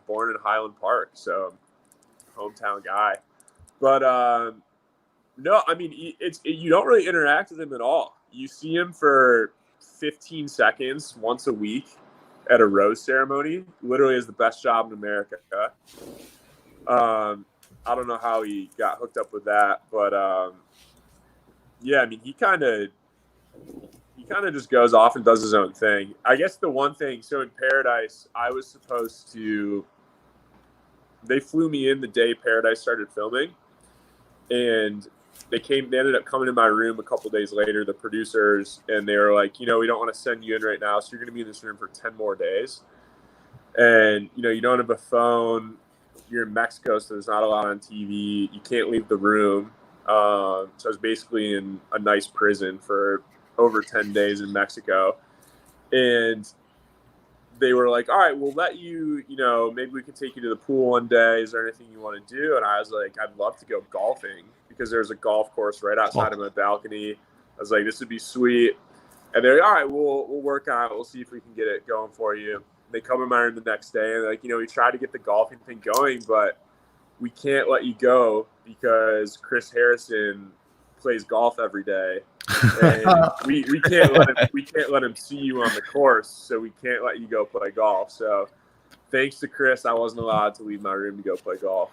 born in Highland Park, so hometown guy. But no, I mean you don't really interact with him at all. You see him for 15 seconds once a week at a rose ceremony. Literally is the best job in America. I don't know how he got hooked up with that, but yeah, I mean he kind of just goes off and does his own thing. I guess the one thing, so in Paradise, I was supposed to. They flew me in the day Paradise started filming, and they ended up coming to my room a couple days later, the producers, and they were like, we don't want to send you in right now, so you're going to be in this room for 10 more days. And, you don't have a phone. You're in Mexico, so there's not a lot on TV. You can't leave the room. So I was basically in a nice prison for over 10 days in Mexico. And they were like, all right, we'll let you, maybe we can take you to the pool one day. Is there anything you want to do? And I was like, I'd love to go golfing because there's a golf course right outside of my balcony. I was like, this would be sweet. And they're like, all right, we'll work on it. We'll see if we can get it going for you. They come in my room the next day and they're like, we tried to get the golfing thing going, but we can't let you go because Chris Harrison plays golf every day. And we can't let him see you on the course, so we can't let you go play golf. So thanks to Chris, I wasn't allowed to leave my room to go play golf.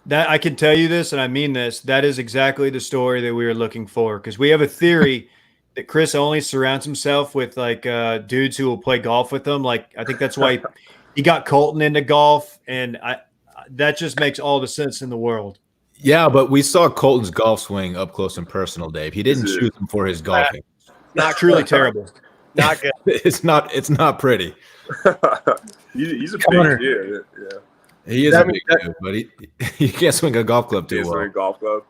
That I can tell you this, and I mean this. That is exactly the story that we were looking for, because we have a theory that Chris only surrounds himself with like dudes who will play golf with him. Like I think that's why he got Colton into golf, and that just makes all the sense in the world. Yeah, but we saw Colton's golf swing up close and personal, Dave. He didn't choose him for his golfing. Not truly terrible. Not good. It's not pretty. he's a big dude. Yeah. He is a big dude, but he can't swing a golf club too well. Swing a golf club.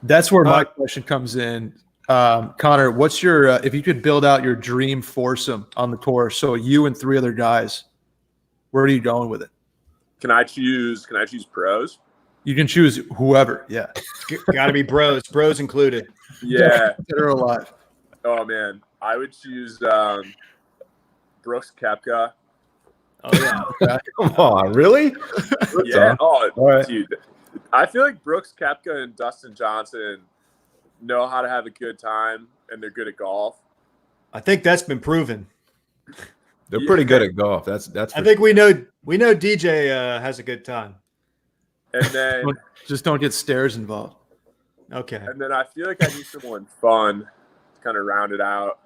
That's where my question comes in. Connor, what's your if you could build out your dream foursome on the course, so you and 3 other guys, where are you going with it? Can I choose pros? You can choose whoever. Yeah, got to be bros included. Yeah, that are alive. Oh man, I would choose Brooks Koepka. Oh yeah, come on, really? Yeah. Oh, right. Dude, I feel like Brooks Koepka and Dustin Johnson know how to have a good time, and they're good at golf. I think that's been proven. They're pretty good at golf. That's. I think we know DJ has a good time. And then just don't get stairs involved. Okay. And then I feel like I need someone fun to kind of round it out.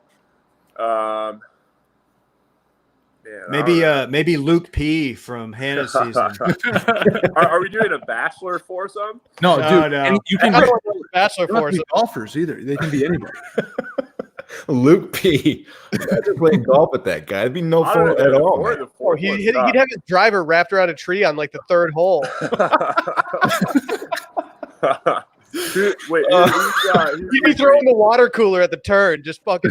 Maybe Luke P from Hannah's season. Are we doing a Bachelor foursome? No, dude. No. You can Bachelor don't have to foursome. be golfers either. They can be anybody. Luke P. Imagine playing golf with that guy. It'd be no fun at all. Or he'd have his driver wrapped around a tree on like the 3rd hole. Wait, He'd be throwing the water cooler at the turn, just fucking.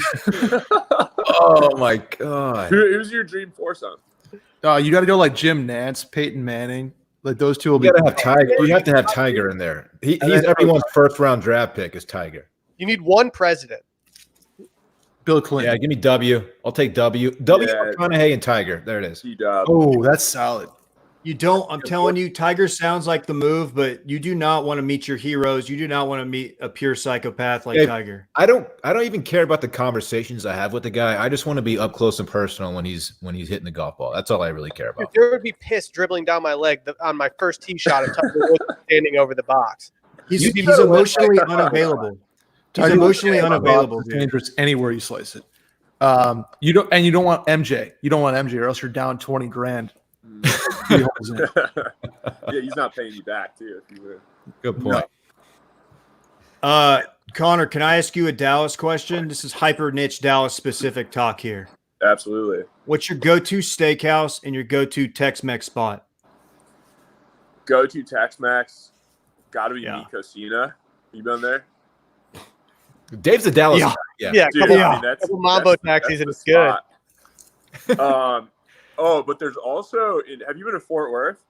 Oh my god. Who's your dream foursome? You got to go like Jim Nance, Peyton Manning. Like those two will be. You gotta have Tiger. You have to have Tiger in there. He's everyone's first round draft pick is Tiger. You need one president. Bill Clinton. Yeah, give me W. I'll take W. W. McConaughey and Tiger. There it is. Oh, that's solid. You don't. I'm telling you, Tiger sounds like the move, but you do not want to meet your heroes. You do not want to meet a pure psychopath like Tiger. I don't even care about the conversations I have with the guy. I just want to be up close and personal when he's hitting the golf ball. That's all I really care about. There would be piss dribbling down my leg on my first tee shot of Tiger Woods standing over the box. He's emotionally unavailable. He's emotionally unavailable. Dangerous anywhere you slice it. You don't want MJ. You don't want MJ, or else you're down $20,000. Yeah, he's not paying you back too. If you would. Good point. No. Connor, can I ask you a Dallas question? This is hyper niche Dallas specific talk here. Absolutely. What's your go-to steakhouse and your go-to Tex-Mex spot? Go-to Tex-Mex, got to be Nicocina. You been there? Dave's a Dallas guy. Yeah. Dude, couple Mambo taxis and it's good. But there's also have you been to Fort Worth?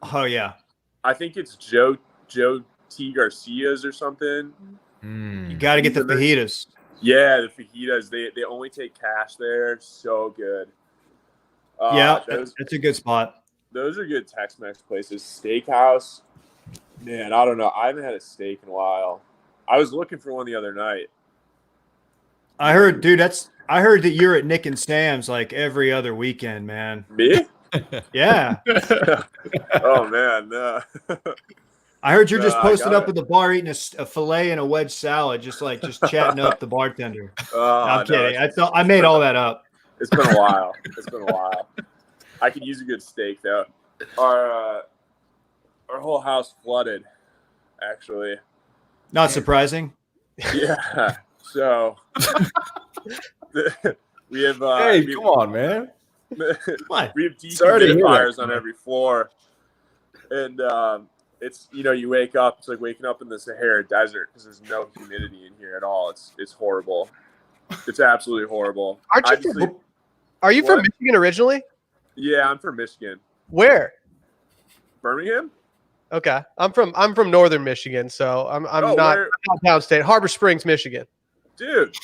Oh yeah. I think it's Joe Joe T. Garcia's or something. You got to get the fajitas. Yeah, the fajitas. They only take cash there. So good. That's a good spot. Those are good Tex-Mex places. Steakhouse. Man, I don't know. I haven't had a steak in a while. I was looking for one the other night. I heard that you're at Nick and Sam's like every other weekend, man. Me? Yeah. Oh man, no. I heard you're just I posted got up it. at the bar eating a fillet and a wedge salad, just chatting up the bartender. I'm kidding. I made all that up. It's been a while. I could use a good steak though. Our whole house flooded, actually. Not surprising. Yeah. So we have. Hey, come on, man. What? We have Sorry to hear dehumidifiers that. on every floor, and it's you wake up. It's like waking up in the Sahara Desert because there's no humidity in here at all. It's horrible. It's absolutely horrible. Are you from What? Michigan originally? Yeah, I'm from Michigan, Where? Birmingham. Okay, I'm from northern Michigan, so I'm Oh, not where- downstate. Harbor Springs, Michigan. Dude,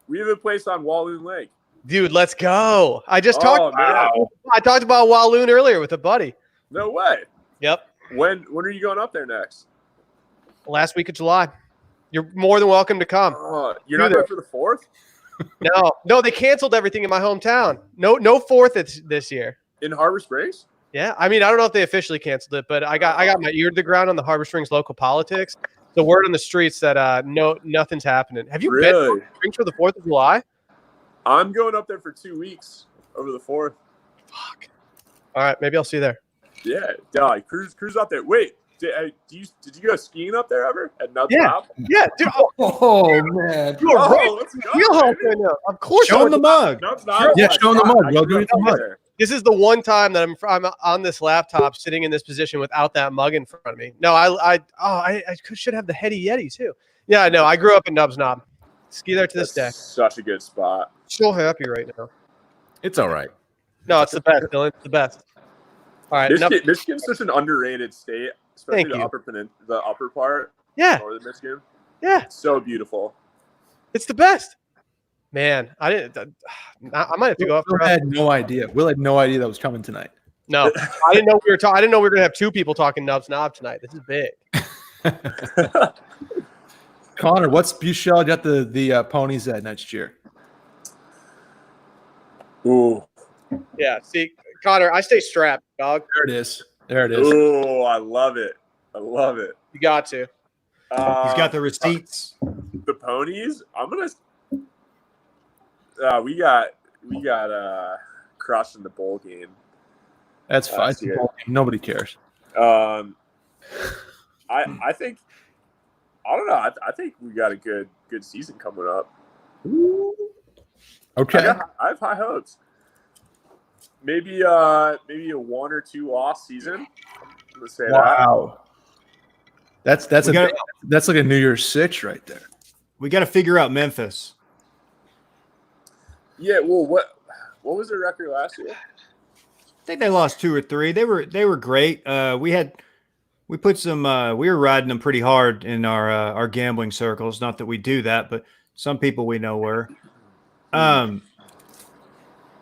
we have a place on Walloon Lake. Dude, let's go. I just Oh, talked. man. I talked about Walloon earlier with a buddy. No way. Yep, When are you going up there next? last week of July. You're more than welcome to come. You're not there for the 4th No, they canceled everything in my hometown. No fourth this year. in Harbor Springs. Yeah, I mean, I don't know if they officially canceled it, but I got my ear to the ground on the Harbor Springs local politics. The word on the streets that nothing's happening. Have you been to Really? Harbor Springs for the 4th of July? I'm going up there for 2 weeks over the 4th. Fuck. All right, maybe I'll see you there. Yeah, cruise up there. Wait, did you go skiing up there ever at Nuts Yeah. Top? Yeah, dude. Oh man. You are right. Let's go. Wheelhouse baby. right now. Of course. Show him the mug. Nuts Top. Yeah, show 'em the mug, bro. Give me the mug. There. This is the one time that I'm on this laptop sitting in this position without that mug in front of me. No, I should have the Heady Yeti too. Yeah, no, I grew up in Nubs Knob. Ski there to this day. That's such a good spot. So happy right now. It's all right. No, it's the best, Dylan. It's the best. All right. Michigan's such an underrated state, especially Thank you. the upper part, Yeah, northern Michigan. yeah. It's so beautiful. It's the best. Man, I might have to go up Will for had no idea. Will had no idea that was coming tonight. No, I didn't know we were talking. I didn't know we were gonna have two people talking Nubs Knob tonight. This is big. Connor, what's Buchel got the ponies at next year? Ooh, Yeah. See, Connor, I stay strapped, dog. There it is. There it is. ooh, I love it. You got to. He's got the receipts. The ponies. I'm gonna. We got crushed in the bowl game. That's fine. Last year. Nobody cares. I think. I don't know. I think we got a good season coming up. Okay. I have high hopes. Maybe a 1 or 2 loss season. I'm gonna say Wow. That's We got- that's like a New Year's Six right there. We got to figure out Memphis. that. Yeah. Well, what was their record last year? I think they lost 2 or 3. They were great. We were riding them pretty hard in our gambling circles. Not that we do that, but some people we know were.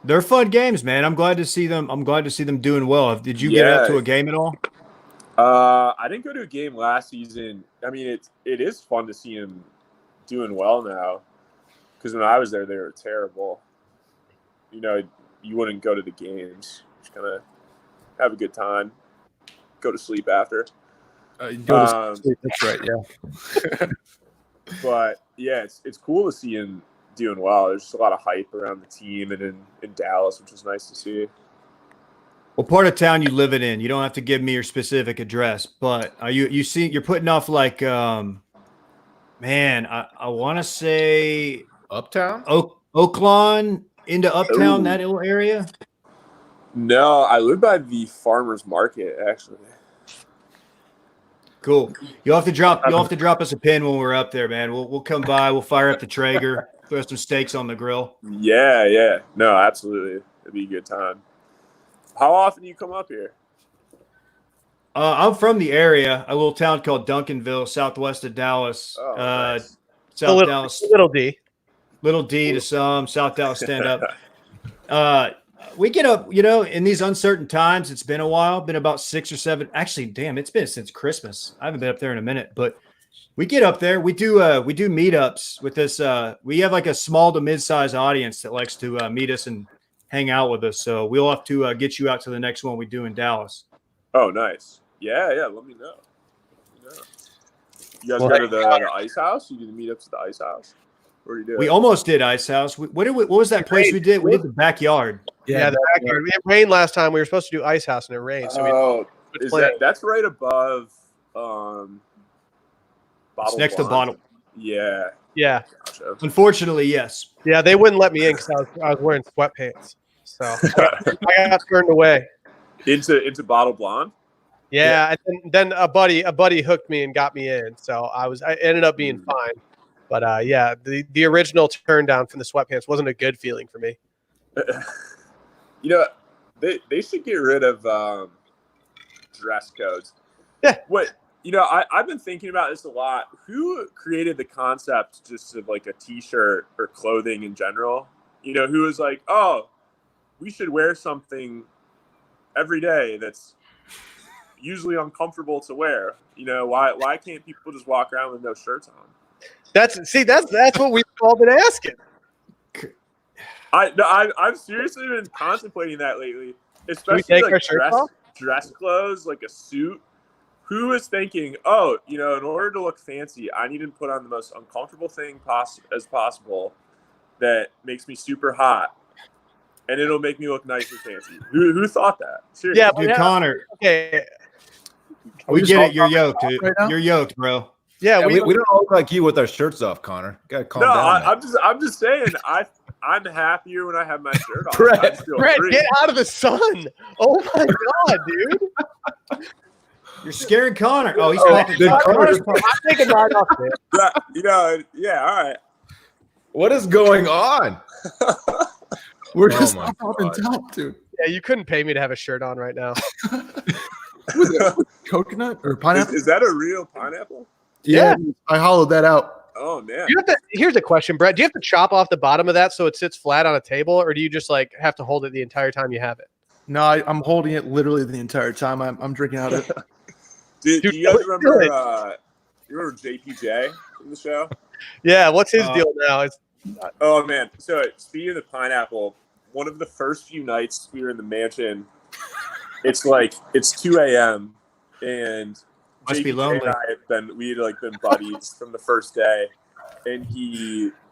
They're fun games, man. I'm glad to see them. I'm glad to see them doing well. Did you get up to a game at all? I didn't go to a game last season. I mean, it is fun to see them doing well now. Because when I was there, they were terrible. You wouldn't go to the games. Just kind of have a good time. Go to sleep after. Go to sleep. That's right. Yeah. But yeah, it's cool to see him doing well. There's just a lot of hype around the team and in Dallas, which is nice to see. What part of town you live in? You don't have to give me your specific address, but are you're putting off like man, I want to say Uptown? Oaklawn into Uptown, Ooh. that little area. No, I live by the farmers market actually. Cool. You'll have to drop us a pin when we're up there, man. We'll come by. We'll fire up the Traeger, throw some steaks on the grill. Yeah. No, absolutely. It'd be a good time. How often do you come up here? I'm from the area, a little town called Duncanville, southwest of Dallas. Oh, nice. South Dallas, Little D. little D to some, South Dallas stand up. We get up, in these uncertain times. It's been a while, been about 6 or 7. Actually, damn, it's been since Christmas. I haven't been up there in a minute, but we get up there. We do meetups with this. We have like a small to mid-size audience that likes to meet us and hang out with us. So we'll have to get you out to the next one we do in Dallas. Oh, nice. Yeah. Let me know. You guys go to the Ice House? You do the meetups at the Ice House? What do you do? We almost did Ice House. What was that place we did? We did the backyard. Yeah, the backyard. It rained last time. We were supposed to do Ice House, and it rained. So that's right above Bottle It's next to Blonde. Bottle. Yeah. Yeah. Gotcha. Unfortunately, yes. Yeah, they wouldn't let me in because I was wearing sweatpants. So I got turned away. Into Bottle Blonde? Yeah, and then a buddy hooked me and got me in. So I ended up being fine. But the original turn down from the sweatpants wasn't a good feeling for me. They should get rid of dress codes. Yeah. I've been thinking about this a lot. Who created the concept just of like a t-shirt or clothing in general? Who was like, oh, we should wear something every day that's usually uncomfortable to wear. Why can't people just walk around with no shirts on? That's what we've all been asking. I've seriously been contemplating that lately, especially like dress clothes, like a suit. Who is thinking, in order to look fancy, I need to put on the most uncomfortable thing as possible that makes me super hot, and it'll make me look nice and fancy. Who thought that? Seriously. Yeah, dude, Connor. Okay, we get it. You're yoked, dude. Right, you're yoked, bro. Yeah, we don't look like you with our shirts off, Connor. Gotta calm down. I'm just saying. I'm happier when I have my shirt on. Brett, get out of the sun! Oh my god, dude! You're scaring Connor. Oh, he's Connor's I'm taking mine off there. Yeah. All right. What is going on? We're just up on top, dude. Yeah, you couldn't pay me to have a shirt on right now. With coconut or pineapple? Is that a real pineapple? Yeah, I hollowed that out. Oh man! Here's a question, Brett. Do you have to chop off the bottom of that so it sits flat on a table, or do you just like have to hold it the entire time you have it? No, I'm holding it literally the entire time I'm drinking out of it. Do you guys remember? You remember JPJ from the show? Yeah. What's his deal now? Oh man! So speaking of the pineapple, one of the first few nights we were in the mansion, it's 2 a.m. and must be lonely. And we had been buddies from the first day, and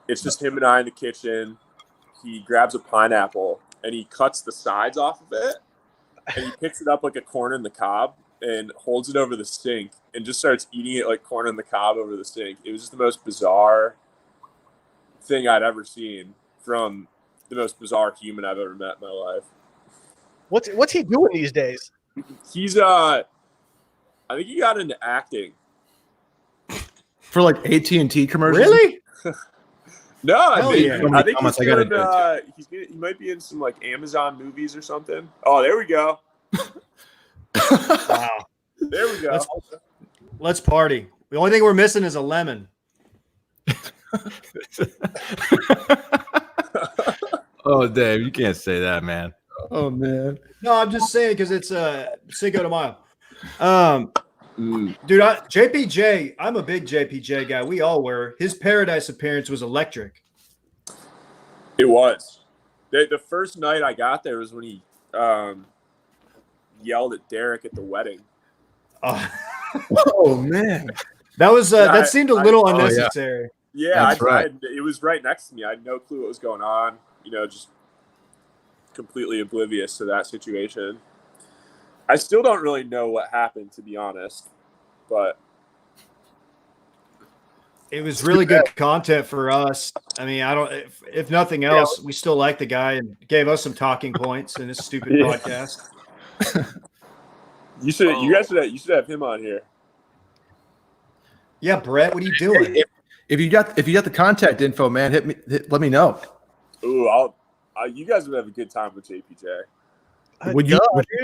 it's just him and I in the kitchen. He grabs a pineapple and he cuts the sides off of it, and he picks it up like a corn in the cob and holds it over the sink and just starts eating it like corn in the cob over the sink. It was just the most bizarre thing I'd ever seen from the most bizarre human I've ever met in my life. What's he doing these days? He's I think he got into acting for like AT&T commercials. Really? No, I think he might be in some like Amazon movies or something. Oh, there we go. Wow. There we go. Let's party. The only thing we're missing is a lemon. Oh, Dave, you can't say that, man. Oh man. No, I'm just saying because it's Cinco de Mayo. Dude, JPJ, I'm a big JPJ guy. We all were. His Paradise appearance was electric. It was. The first night I got there was when he yelled at Derek at the wedding. Oh man. That was that seemed a little unnecessary. Yeah, it was right next to me. I had no clue what was going on. Just completely oblivious to that situation. I still don't really know what happened, to be honest, but it was really good content for us. I mean, if nothing else, we still like the guy and gave us some talking points in this stupid podcast. You should have him on here. Yeah, Brett, what are you doing? If you got the contact info, man, let me know. Ooh, you guys would have a good time with JPJ. Would you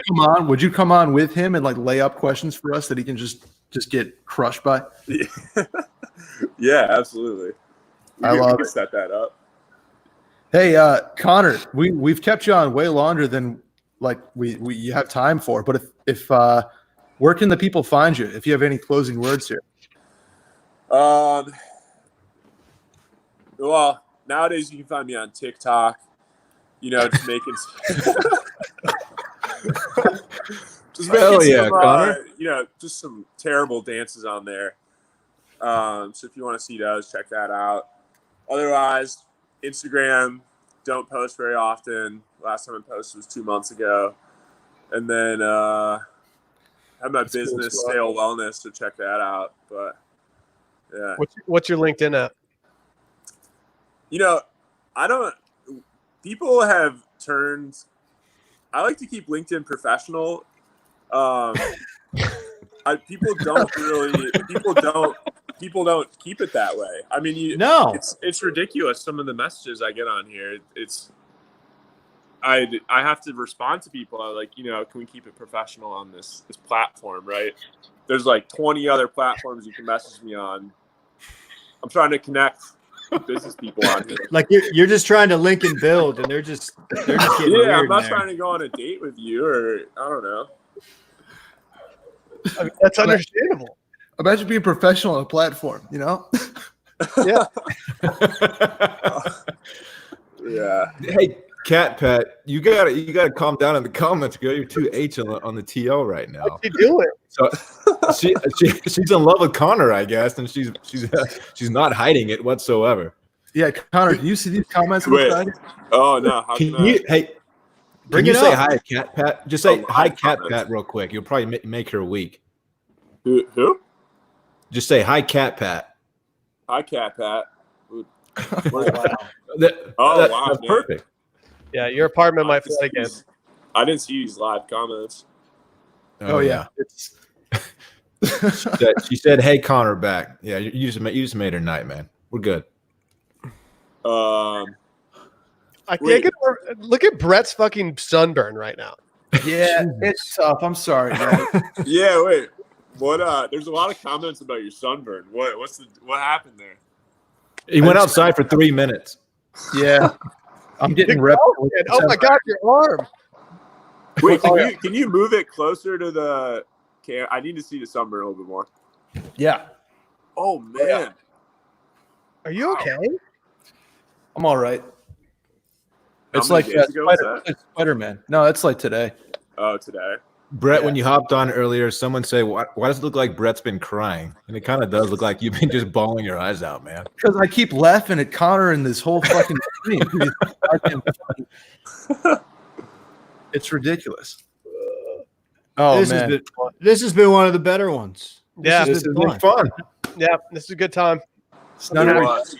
come on? Would you come on with him and like lay up questions for us that he can just get crushed by? Yeah, absolutely. I love can it. set that up. Hey, Connor, we've kept you on way longer than like we you have time for. But if where can the people find you? If you have any closing words here. Well, nowadays you can find me on TikTok. You know, just making Connor. You know, just some terrible dances on there. So if you want to see those, check that out. Otherwise, Instagram, don't post very often. Last time I posted was 2 months ago. And then I have my business, Stale Wellness, so check that out. But yeah. What's your LinkedIn at? You know, people have turned, I like to keep LinkedIn professional. People don't keep it that way. I mean, it's ridiculous. Some of the messages I get on here, I have to respond to people. I'm like, you know, can we keep it professional on this platform, right? There's like 20 other platforms you can message me on. I'm trying to connect with business people on here. Like you're just trying to link and build, and they're just getting weird. I'm not trying to go on a date with you, or I don't know. I mean, that's understandable. Imagine being professional on a platform, you know? Yeah. Yeah. Hey, Cat Pat, you gotta calm down in the comments, girl. You're too H on the TL right now. What's he doing? So she's in love with Connor, I guess, and she's not hiding it whatsoever. Yeah, Connor, can you see these comments on the side? Oh no! How Can can you? Hey, Bring can you it say up. hi, Cat Pat? Just say hi, Cat comments. Pat, real quick. You'll probably make her week. Who? Just say hi, Cat Pat. Hi, Cat Pat. Wow. Wow, That's man. perfect. Yeah, your apartment might flood again. I didn't see these live comments. Oh yeah. It's She said, "Hey, Connor, back." Yeah, you just made her night, man. We're good. I Wait. can't look at Brett's fucking sunburn right now. yeah, it's tough. I'm sorry, guys. Yeah, wait. What? There's a lot of comments about your sunburn. What happened there? He went outside for 3 minutes. Yeah. I'm getting rep. Oh my god, your arm. Wait, can you move it closer to the camera? I need to see the sunburn a little bit more. Yeah. Oh man. Are you okay? I'm all right. How It's many like days ago was that? Spider-Man. No, it's like today. Oh, today. Brett, when you hopped on earlier, someone say, why does it look like Brett's been crying? And it kind of does look like you've been just bawling your eyes out, man. Because I keep laughing at Connor and this whole fucking stream. It's ridiculous. Oh, man. This has been one of the better ones. Yeah, This has been fun. Yeah, this is a good time. It's not It every- was.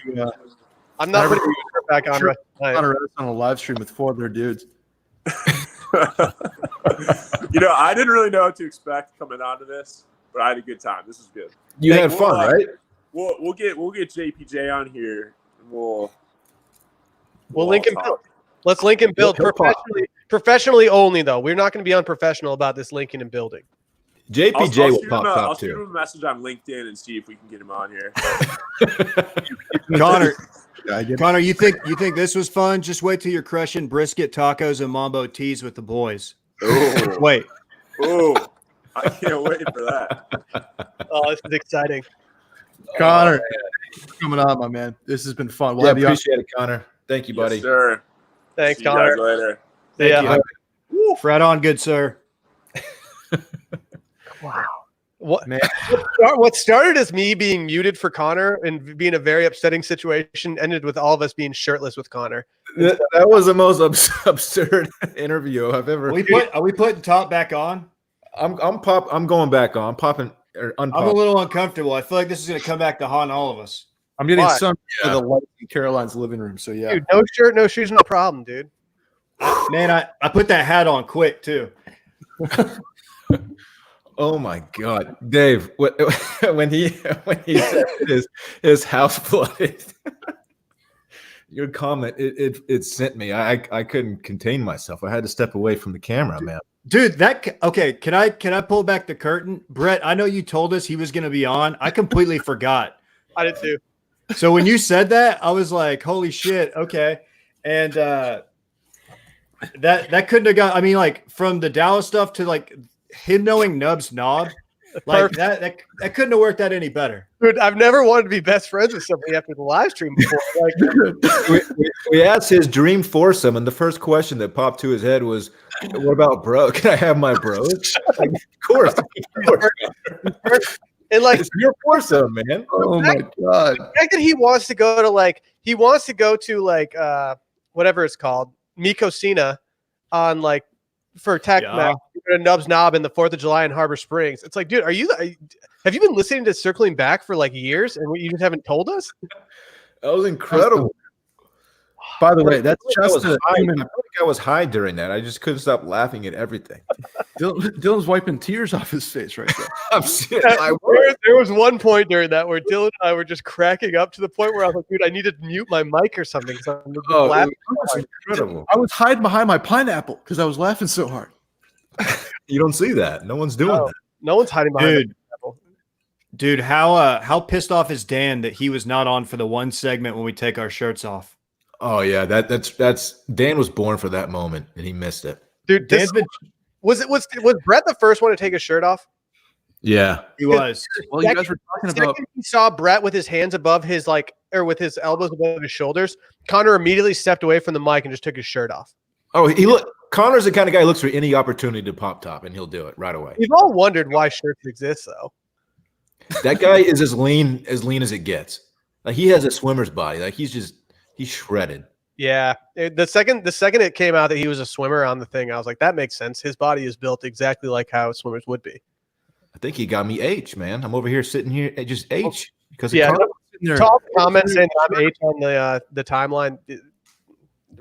I'm not Never- putting your shirt back on. Sure. Rest of the night. Connor on a live stream with 4 other dudes. You know, I didn't really know what to expect coming out of this, but I had a good time. This is good. You had fun, right? We'll get JPJ on here, and we'll link and talk. build. Let's link and build He'll talk. professionally only, though. We're not going to be unprofessional about this linking and building. JPJ will pop I'll up shoot him too. a message on LinkedIn and see if we can get him on here. Connor, you think this was fun? Just wait till you're crushing brisket, tacos, and mambo teas with the boys. Oh, Wait. oh, I can't wait for that. Oh, this is exciting. Connor, thanks for coming on, my man. This has been fun. We'll Yeah, have you on. appreciate it, Connor. Thank you, buddy. Yes, sir. Thanks, See you Connor. guys later. See ya. Right on, good sir. Wow. What, Man. what started as me being muted for Connor and being a very upsetting situation ended with all of us being shirtless with Connor. That was the most absurd interview I've ever. Are we putting top back on? I'm going back on. I'm popping or I'm a unpopping. little uncomfortable. I feel like this is going to come back to haunt all of us. I'm getting Why? some of the lights in Caroline's living room. So, yeah. Dude, no shirt, no shoes, no problem, dude. Man, I put that hat on quick too. Oh my God, Dave! When he said his house flooded, Your comment, it sent me. I couldn't contain myself. I had to step away from the camera, man. Dude, okay. Can I pull back the curtain? Brett, I know you told us he was going to be on. I completely forgot. I did too. So when you said that, I was like, holy shit. Okay. And that couldn't have got, I mean, like from the Dallas stuff to like him knowing Nub's knob, like that couldn't have worked out any better. Dude, I've never wanted to be best friends with somebody after the live stream before. Like, we asked his dream foursome, and the first question that popped to his head was, "What about bro? Can I have my bros?" Like, of course. and like It's your foursome, man. Oh my god! the fact that he wants to go to whatever it's called, Mikosina on like for Tech Yeah. Nub's Knob in the 4th of July in Harbor Springs. It's like, dude, have you been listening to Circling Back for like years and you just haven't told us? That was incredible. By the way, that's I just was a high. human. I feel like I was high during that. I just couldn't stop laughing at everything. Dylan's wiping tears off his face right there. I'm serious. There was one point during that where Dylan and I were just cracking up to the point where I was like, dude, I need to mute my mic or something because I'm just Oh, laughing. it was incredible. I was hiding behind my pineapple because I was laughing so hard. You don't see that. No one's doing No. that. No one's hiding behind Dude. the pineapple. Dude, how pissed off is Dan that he was not on for the one segment when we take our shirts off? Oh yeah, that's Dan was born for that moment and he missed it. Dude, Dan's been, was Brett the first one to take his shirt off? Yeah. he was. Well, you guys were talking about. Second he saw Brett with his hands above his with his elbows above his shoulders, Connor immediately stepped away from the mic and just took his shirt off. Oh, Connor's the kind of guy who looks for any opportunity to pop top and he'll do it right away. We've all wondered why shirts exist, though. That guy is as lean as it gets. Like he has a swimmer's body. Like he's shredded. Yeah, the second it came out that he was a swimmer on the thing, I was like, that makes sense. His body is built exactly like how swimmers would be. I think he got me H, man. I'm over here sitting here at just H because Yeah, Connor. to all the comments saying I'm H on the timeline.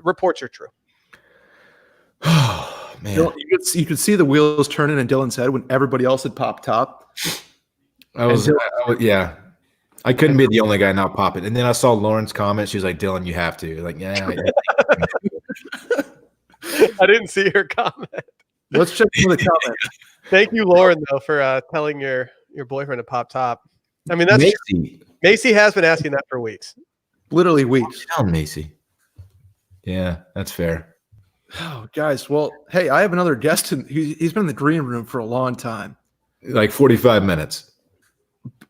Reports are true. Oh man. You could see the wheels turning in Dylan's head when everybody else had popped top. Yeah. I couldn't be the only guy not popping. And then I saw Lauren's comment. She was like, Dylan, you have to. Like, yeah. I didn't see her comment. Let's check some of the comments. Thank you, Lauren, though, for telling your boyfriend to pop top. I mean, that's Macy has been asking that for weeks. Literally weeks. Down, Macy. Yeah, that's fair. Oh, guys. Well, hey, I have another guest. He's been in the green room for a long time. Like 45 minutes.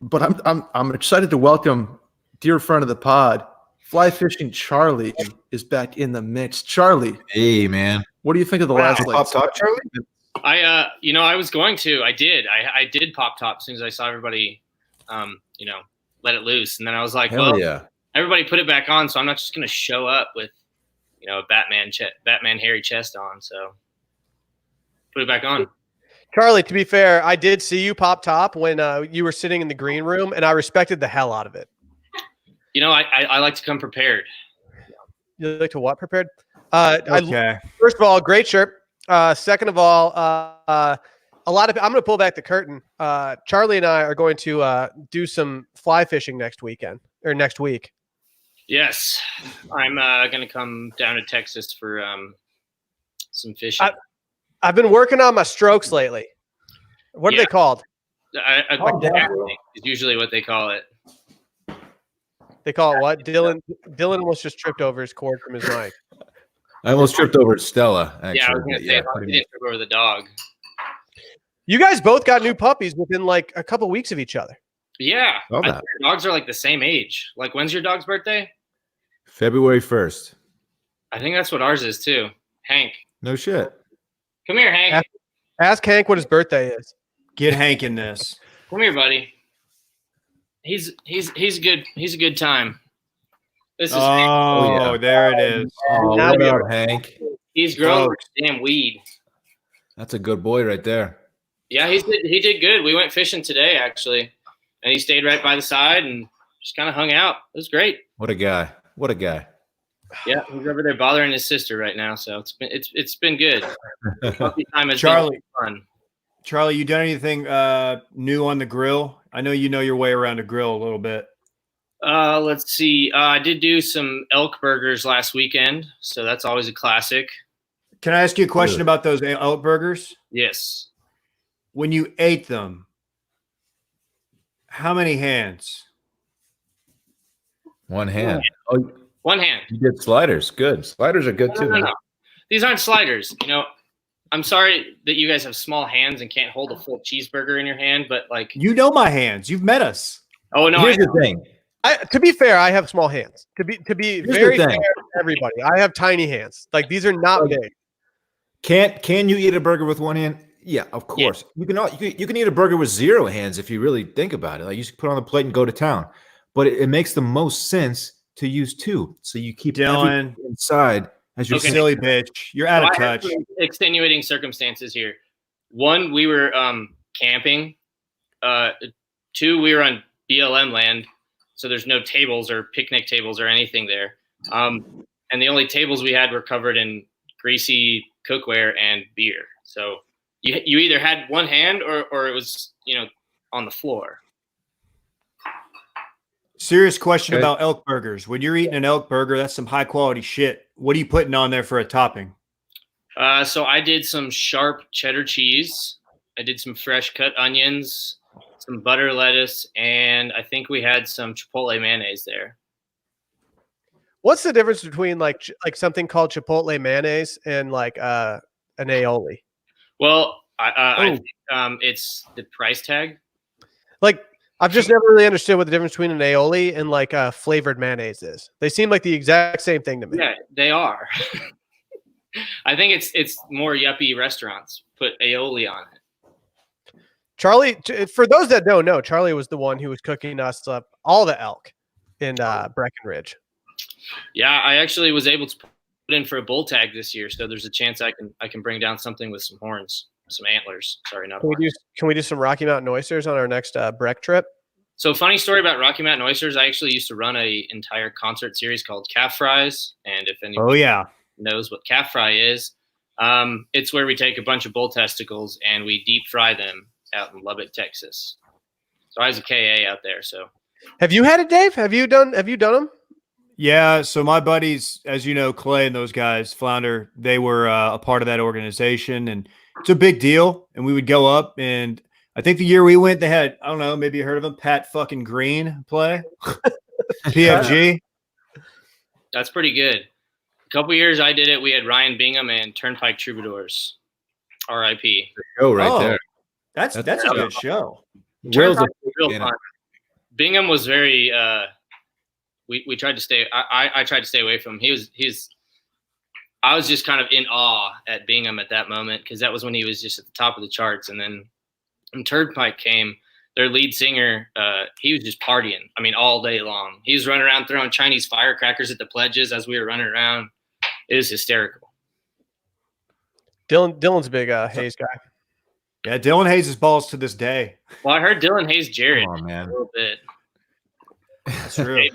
But I'm excited to welcome dear friend of the pod, fly fishing Charlie is back in the mix. Charlie, Hey, man. what do you think of the last Pop top, Charlie? I was going to. I did pop top as soon as I saw everybody, let it loose, and then I was like, Hell yeah. everybody put it back on, so I'm not just gonna show up with, a Batman hairy chest on. So put it back on. Charlie, to be fair, I did see you pop top when you were sitting in the green room, and I respected the hell out of it. I like to come prepared. You like to what prepared? Okay. First of all, great shirt. Second of all, I'm going to pull back the curtain. Charlie and I are going to do some fly fishing next week. Yes, I'm gonna come down to Texas for some fishing. I've been working on my strokes lately. What are they called? Is usually what they call it. They call it what? Dylan almost just tripped over his cord from his mic. I almost tripped over Stella, actually. Yeah, I was gonna say if I didn't trip over the dog. You guys both got new puppies within like a couple weeks of each other. Yeah, Love I that. think your dogs are like the same age. Like, when's your dog's birthday? February 1st. I think that's what ours is too. Hank, No shit. come here, Hank. Ask Hank what his birthday is. Get Hank in this. Come here, buddy. He's good. He's a good time. This is Hank. Oh, yeah. there it is. Oh, Now what we- up, Hank? He's growing like damn weed. That's a good boy right there. Yeah, he did good. We went fishing today actually, and he stayed right by the side and just kind of hung out. It was great. What a guy. What a guy. Yeah, he's over there bothering his sister right now, so it's been good. Puppy time has Charlie. been fun. Charlie, you done anything new on the grill? I know you know your way around a grill a little bit. Let's see. I did do some elk burgers last weekend, so that's always a classic. Can I ask you a question about those elk burgers? Yes. When you ate them, how many hands? One hand. Oh, One hand. you did sliders. Good. Sliders are good too. No. These aren't sliders. I'm sorry that you guys have small hands and can't hold a full cheeseburger in your hand, but like You know my hands. You've met us. oh no, Here's the thing. To be fair, I have small hands. To be the very fair thing. to everybody, I have tiny hands. Like these are not big. Can you eat a burger with one hand? Yeah, of course. You can eat a burger with 0 hands if you really think about it. Like you just put it on the plate and go to town. But it makes the most sense to use 2, so you keep Dylan everything inside as you're silly bitch. You're out of I have touch. some extenuating circumstances here. One, we were camping. 2, we were on BLM land, so there's no tables or picnic tables or anything there. And the only tables we had were covered in greasy cookware and beer. So you either had one hand or it was on the floor. Serious question Okay. about elk burgers. When you're eating an elk burger, that's some high quality shit. What are you putting on there for a topping? So I did some sharp cheddar cheese. I did some fresh cut onions, some butter lettuce, and I think we had some chipotle mayonnaise there. What's the difference between like something called chipotle mayonnaise and like an aioli? Well, I think it's the price tag. Like I've just never really understood what the difference between an aioli and like flavored mayonnaise is. They seem like the exact same thing to me. Yeah, they are. I think it's more yuppie restaurants put aioli on it. Charlie, for those that don't know, Charlie was the one who was cooking us up all the elk in Breckenridge. Yeah, I actually was able to put in for a bull tag this year, so there's a chance I can bring down something with some horns, some antlers. Sorry, not horns. Can we do some Rocky Mountain oysters on our next Breck trip? So funny story about Rocky Mountain oysters. I actually used to run a entire concert series called Calf Fries, and if anyone knows what calf fry is, it's where we take a bunch of bull testicles and we deep fry them out in Lubbock, Texas. So I was a KA out there. So have you had it, Dave? Have you done them? Yeah. So my buddies, as you know, Clay and those guys, Flounder, they were a part of that organization, and it's a big deal. And we would go up, and I think the year we went, they had, I don't know, maybe you heard of him, Pat fucking Green play. PFG. that's pretty good. A couple years I did it. We had Ryan Bingham and Turnpike Troubadours. R.I.P. Go right there. That's a good show. Will's a Real fun. Bingham was very. We tried to stay. I tried to stay away from him. I was just kind of in awe at Bingham at that moment because that was when he was just at the top of the charts. And then when Turnpike came, their lead singer, he was just partying. I mean, all day long. He was running around throwing Chinese firecrackers at the pledges as we were running around. It was hysterical. Dylan's a big Hayes guy. Yeah, Dylan Hayes is balls to this day. Well, I heard Dylan Hayes Jared Come on, man. a little bit. That's true.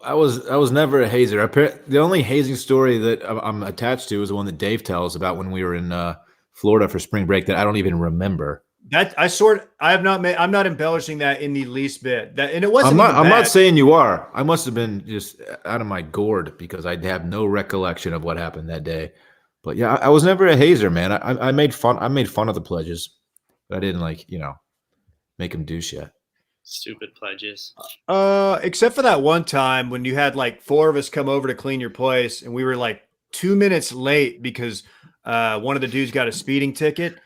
I was never a hazer. The only hazing story that I'm attached to is the one that Dave tells about when we were in Florida for spring break that I don't even remember. I'm not embellishing that in the least bit. And it wasn't. I'm not saying you are. I must have been just out of my gourd because I have no recollection of what happened that day. But yeah, I was never a hazer, man. I made fun of the pledges, but I didn't make them do shit. Stupid pledges. Except for that one time when you had like 4 of us come over to clean your place, and we were like 2 minutes late because one of the dudes got a speeding ticket,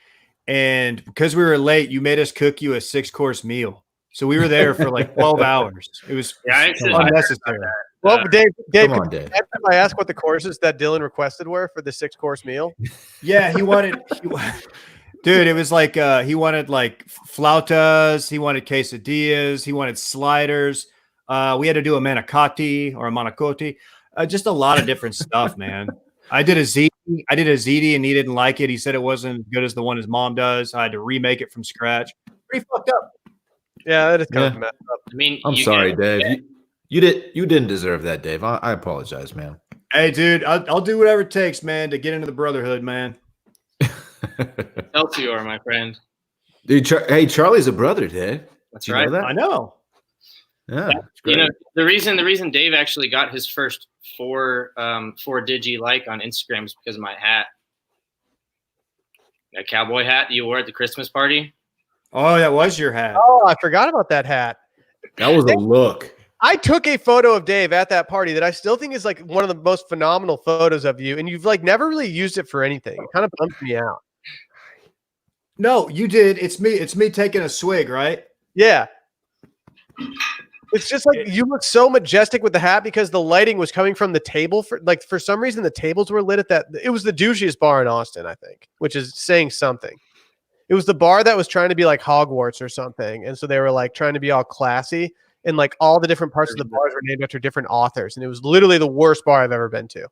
and because we were late, you made us cook you a 6-course meal. So we were there for like 12 hours. It was unnecessary. Well, Dave, Come on, Dave. If I ask what the courses that Dylan requested were for the 6-course meal? Yeah, dude, it was like he wanted like flautas, he wanted quesadillas, he wanted sliders. We had to do a manicotti or a manicotti, just a lot of different stuff, man. I did a ziti and he didn't like it. He said it wasn't as good as the one his mom does. I had to remake it from scratch. Pretty fucked up. Yeah, that is kind of messed up. I mean, I'm sorry, Dave. You didn't deserve that, Dave. I apologize, man. Hey, dude, I'll do whatever it takes, man, to get into the brotherhood, man. Excelsior, my friend. Dude, hey, Charlie's a brother, Dave. That's You right. know that? I know. Yeah, it's You great. know, the reason Dave actually got his first four digi like on Instagram is because of my hat. A cowboy hat you wore at the Christmas party. Oh, that was your hat. Oh, I forgot about that hat. That was a look. I took a photo of Dave at that party that I still think is like one of the most phenomenal photos of you, and you've like never really used it for anything. It kind of bummed me out. No, you did. It's me. It's me taking a swig, right? Yeah. It's just like you look so majestic with the hat because the lighting was coming from the table. For some reason, the tables were lit at that. It was the douchiest bar in Austin, I think, which is saying something. It was the bar that was trying to be like Hogwarts or something. And so they were like trying to be all classy. And like all the different parts of the bars were named after different authors. And it was literally the worst bar I've ever been to.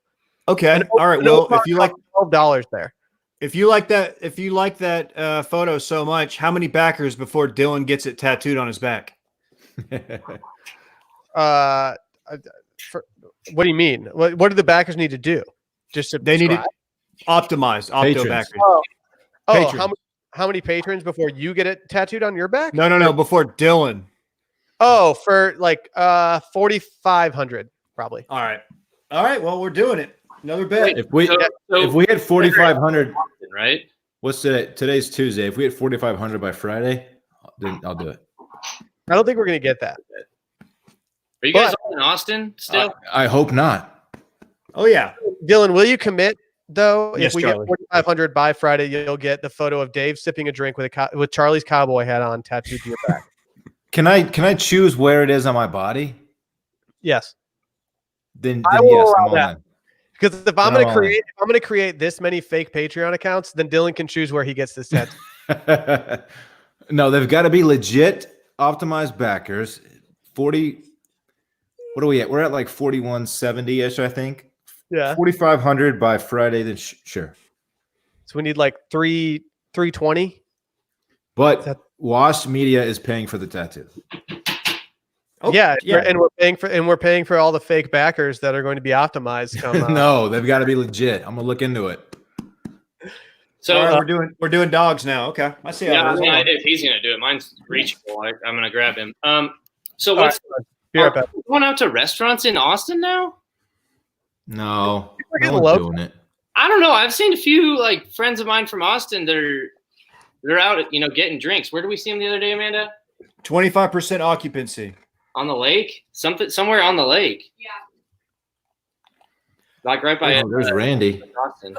Okay. All right. Well, if you like $12 there. If you like that photo so much, how many backers before Dylan gets it tattooed on his back? What do you mean? What do the backers need to do? Just They need it subscribe? optimized. Opto Patrons. backers. Oh, Patrons. how many patrons before you get it tattooed on your back? No. Before Dylan. Oh, for like 4,500 probably. All right. Well, we're doing it. Another bet. If we had 4,500, right? what's today? Today's Tuesday. If we had 4,500 by Friday, then I'll do it. I don't think we're gonna get that. Are you guys all in Austin still? I hope not. Oh yeah. Dylan, will you commit though? Yes, If we Charlie. get 4,500 by Friday, you'll get the photo of Dave sipping a drink with Charlie's cowboy hat on tattooed to your back. Can I choose where it is on my body? Yes. Then I will yes, allow I'm all that. in. Because if I'm gonna create this many fake Patreon accounts, then Dylan can choose where he gets this tattoo. No, they've got to be legit optimized backers. 40. What are we at? We're at like 4170-ish, I think. Yeah. 4,500 by Friday, then sure. So we need like 320. But Wash Media is paying for the tattoo. Oh, yeah, and we're paying for all the fake backers that are going to be optimized. No, they've got to be legit. I'm gonna look into it. So All right, we're doing dogs now. Okay, I see. yeah, How it is. if he's gonna do it, mine's reachable. I'm gonna grab him. So what's Be right back. going out to restaurants in Austin now? No, We're no getting one's low. doing it. I don't know. I've seen a few like friends of mine from Austin. They're out, getting drinks. Where did we see them the other day, Amanda? 25% occupancy. On the lake? Somewhere on the lake. Yeah. Like right by Oh, there's Randy. Austin.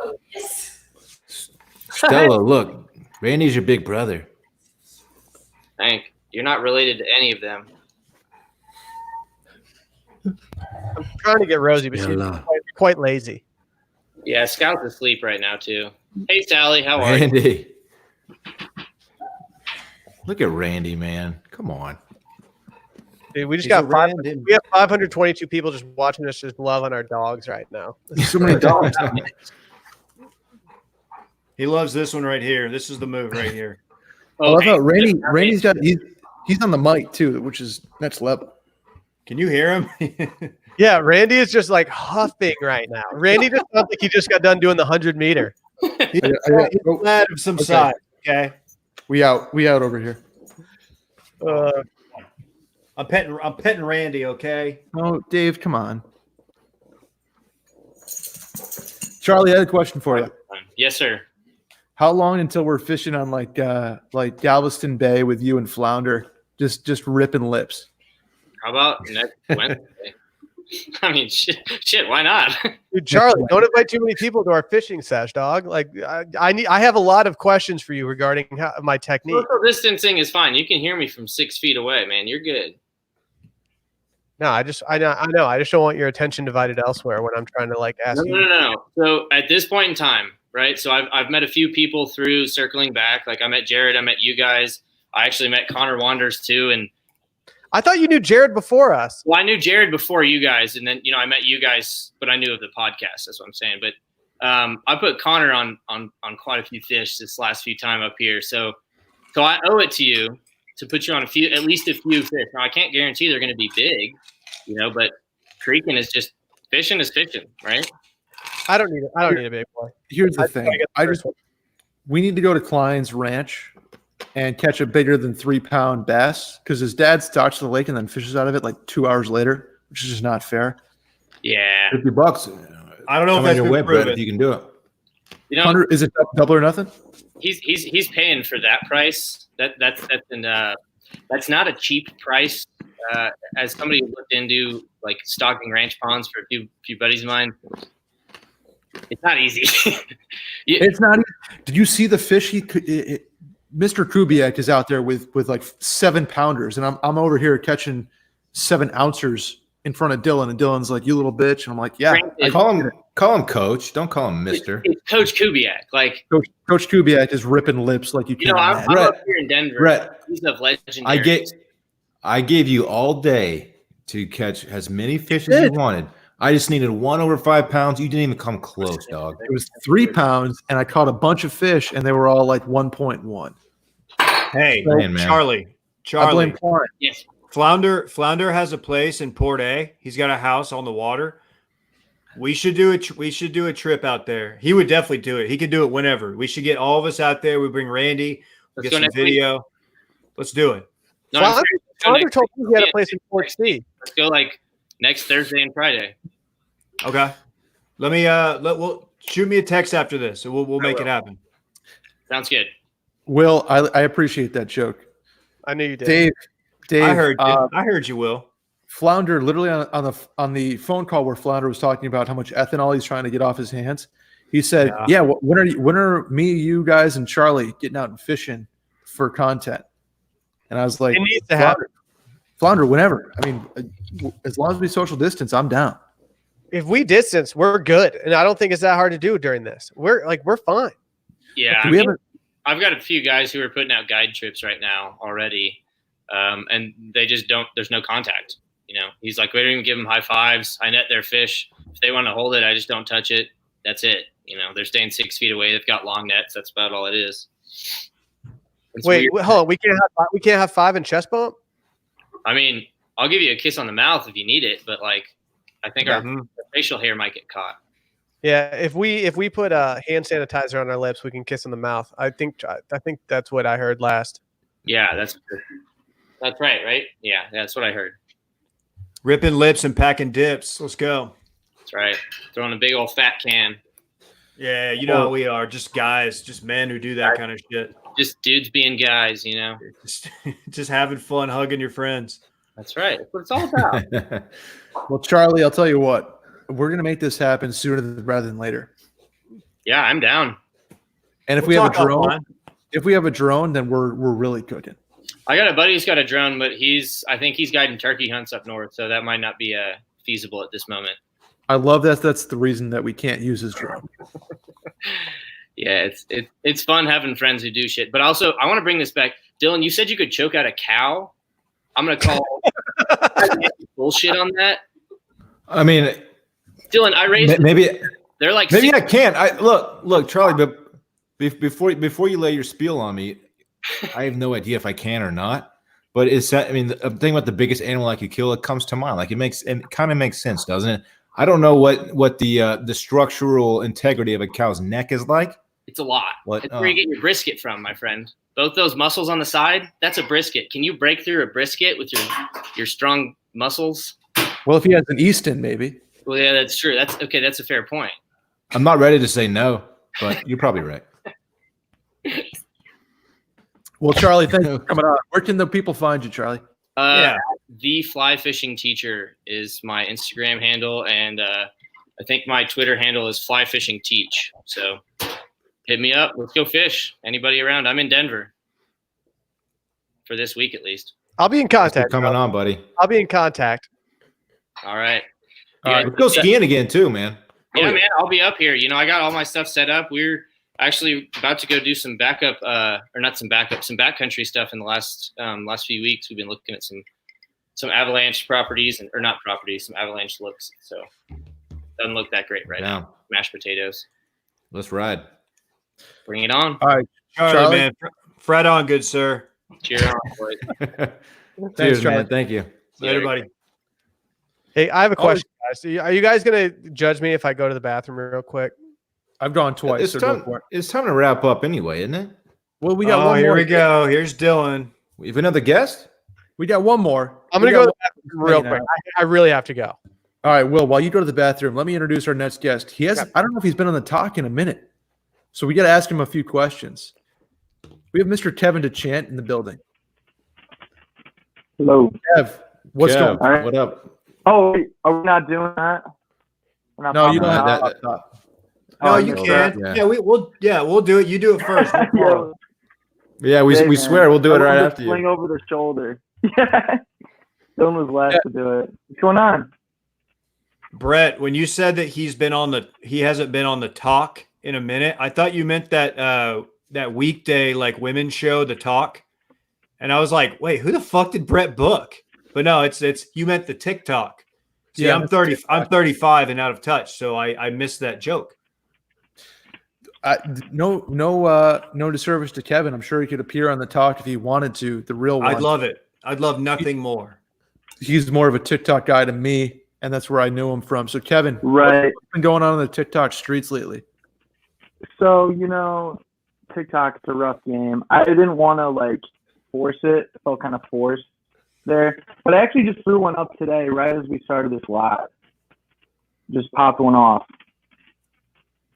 Stella, look, Randy's your big brother. Hank, you're not related to any of them. I'm trying to get Rosie, but she's quite lazy. Yeah, Scout's asleep right now too. Hey Sally, how are you? Randy. Look at Randy, man. Come on. Dude, we just He's got a random- we have 522 people just watching us just love on our dogs right now. So many dogs. He loves this one right here. This is the move right here. I love how Hank, Randy's got he's on the mic too, which is next level. Can you hear him? Yeah, Randy is just like huffing right now. Randy just sounds like he just got done doing the 100-meter. He's glad of some size. Okay. We out over here. I'm petting Randy. Okay. Oh, Dave, come on. Charlie, I had a question for you. Yes, sir. How long until we're fishing on like Galveston Bay with you and Flounder, just ripping lips? How about next Wednesday? I mean, shit, why not? Dude, Charlie, don't invite too many people to our fishing sesh, dog. Like, I have a lot of questions for you regarding my technique. Social distancing is fine. You can hear me from 6 feet away, man. You're good. No, I know. I just don't want your attention divided elsewhere when I'm trying to like ask you. No. So at this point in time, right? So I've met a few people through circling back. Like I met Jared, I met you guys. I actually met Connor Wanders too, and I thought you knew Jared before us. well, I knew Jared before you guys, and then I met you guys, but I knew of the podcast. That's what I'm saying. But I put Connor on quite a few fish this last few time up here, so I owe it to you to put you on at least a few fish. Now I can't guarantee they're going to be big, but creeking is just fishing is fishing, right? I don't need a big boy. Here's the thing. We need to go to Klein's Ranch and catch a bigger than 3-pound bass because his dad stocks the lake and then fishes out of it like 2 hours later, which is just not fair. Yeah. $50. I don't know if Come that's on your been way, Brett, proven. if you can do it. You know, 100, is it double or nothing? he's paying for that price. That's not a cheap price. As somebody who looked into like stocking ranch ponds for a few buddies of mine, it's not easy. It's not. Did you see the fish? Mr. Kubiak is out there with like 7-pounders, and I'm over here catching 7-ounces in front of Dylan, and Dylan's like, "You little bitch," and I'm like, "Yeah." Call him Coach. Don't call him Mister. It's Coach Kubiak. Like Coach Kubiak is ripping lips like you can't. I'm up here in Denver. Brett, He's of legendary. I gave you all day to catch as many fish as you wanted. I just needed 1 over 5 pounds. You didn't even come close, dog. It was 3 pounds, and I caught a bunch of fish, and they were all like 1.1. Hey, Man. Charlie. I blame Klein. Yes. Flounder has a place in Port A. He's got a house on the water. We should do a trip out there. He would definitely do it. He could do it whenever. We should get all of us out there. We bring Randy. Let's Get go some next video. week. Let's do it. No, I'm serious. Let's go Flounder next told week. me he had a place in Port C. Let's go like next Thursday and Friday. Okay. Let me we'll shoot me a text after this, so we'll make it happen. Sounds good. Will, I appreciate that joke. I knew you did. Dave, I heard you, Will. Flounder literally on the phone call where Flounder was talking about how much ethanol he's trying to get off his hands. He said, "Yeah, when are me, you guys, and Charlie getting out and fishing for content?" And I was like, It needs to happen. Flounder, whenever. I mean, as long as we social distance, I'm down. If we distance, we're good, and I don't think it's that hard to do during this. We're fine. Yeah, I've got a few guys who are putting out guide trips right now already, and they just don't. There's no contact. You know, he's like, we don't even give them high fives. I net their fish. If they want to hold it, I just don't touch it. That's it. You know, they're staying 6 feet away. They've got long nets. That's about all it is. Wait, hold on. We can't have 5 and chest bump. I mean, I'll give you a kiss on the mouth if you need it, but like, I think our facial hair might get caught. Yeah, if we put hand sanitizer on our lips, we can kiss on the mouth. I think that's what I heard last. Yeah, that's right, right? Yeah, that's what I heard. Ripping lips and packing dips. Let's go. That's right. Throwing a big old fat can. Yeah, you know how we are. Just guys, just men who do that kind of shit. Just dudes being guys, you know. Just having fun, hugging your friends. That's right. That's what it's all about. Well, Charlie, I'll tell you what. We're gonna make this happen sooner rather than later. Yeah, I'm down. And if we have a drone, then we're really cooking. I got a buddy who's got a drone, but I think he's guiding turkey hunts up north, so that might not be feasible at this moment. I love that. That's the reason that we can't use his drone. Yeah, it's fun having friends who do shit. But also, I want to bring this back. Dylan, you said you could choke out a cow. I'm gonna call bullshit on that. I mean, Dylan, I raised they're like maybe I can't. Look, Charlie, but before you lay your spiel on me, I have no idea if I can or not. But I'm thinking about the biggest animal I could kill. It comes to mind. Like it kind of makes sense, doesn't it? I don't know what the structural integrity of a cow's neck is like. It's a lot. It's where you get your brisket from, my friend. Both those muscles on the side, that's a brisket. Can you break through a brisket with your strong muscles? Well, if he has an Easton, maybe. Well, yeah, that's true. That's okay. That's a fair point. I'm not ready to say no, but you're probably right. Well, Charlie, thank you for coming on. Where can the people find you, Charlie? The Fly Fishing Teacher is my Instagram handle, and I think my Twitter handle is Fly Fishing Teach. So hit me up. Let's go fish. Anybody around? I'm in Denver for this week at least. I'll be in contact. Coming on, buddy. I'll be in contact. All right. All right. Let's go skiing again too, man. Yeah, man. I'll be up here. You know, I got all my stuff set up. We're actually about to go do some backup, some backcountry stuff in the last few weeks. We've been looking at some avalanche properties some avalanche looks. So doesn't look that great right now. Mashed potatoes. Let's ride. Bring it on. All right, Charlie, man. Fred on, good sir. Cheers on, boys. Cheers, man. Thank you. Later, buddy. Hey, I have a question, guys. Are you guys going to judge me if I go to the bathroom real quick? I've gone twice. It's time to wrap up anyway, isn't it? Well, we got Oh, one here more. we go. Here's Dylan. We have another guest. We got one more. I'm We gonna got go to the one- bathroom real quick. I really have to go. All right, Will, while you go to the bathroom, let me introduce our next guest. He has, I don't know if he's been on the talk in a minute. So we got to ask him a few questions. We have Mr. Kevin DeChant in the building. Hello. Kev, what's Kev, going on? what up? Oh, wait, are we not doing that? We're not No, you don't popping have that. that. Up top. No, Oh, you no, can. yeah. We'll do it. You do it first. We'll follow. Yeah, we Hey, man. swear we'll do it I right wanted after to you. Fling over the shoulder. Yeah. Dylan was last to do it. What's going on? Brett, when you said that he hasn't been on the talk in a minute, I thought you meant that weekday like women's show, The Talk. And I was like, wait, who the fuck did Brett book? But no, it's you meant the TikTok. See, Yeah, I'm 30, I'm 35 and out of touch, so I missed that joke. No disservice to Kevin. I'm sure he could appear on the talk if he wanted to. The real one. I'd love it. I'd love nothing more. He's more of a TikTok guy to me, and that's where I knew him from. So, Kevin, Right. what's been going on in the TikTok streets lately? So, TikTok's a rough game. I didn't want to, force it. It felt kind of forced there. But I actually just threw one up today right as we started this live. Just popped one off.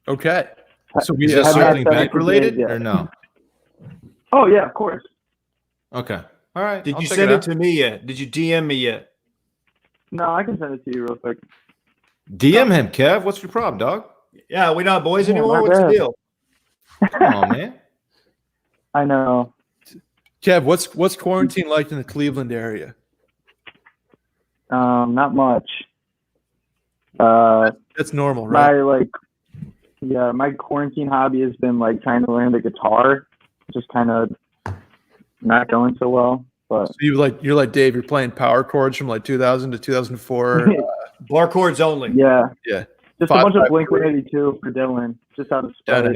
Okay. So Is that have not something done it bank related yet. or no? Oh, yeah, of course. Okay. All right. Did I'll you check send it it out. to me yet? Did you DM me yet? No, I can send it to you real quick. DM him, Kev. What's your problem, dog? Yeah, we not boys Yeah, anymore. my What's the bad. deal? Come on, man. I know. Kev, what's quarantine like in the Cleveland area? Not much. That's normal, right? My quarantine hobby has been trying to learn the guitar. Just kind of not going so well. But So you're like Dave. You're playing power chords from 2000 to 2004. Bar chords only. yeah, Yeah. just a bunch of Blink 182 for Dylan, just out of spite. Hell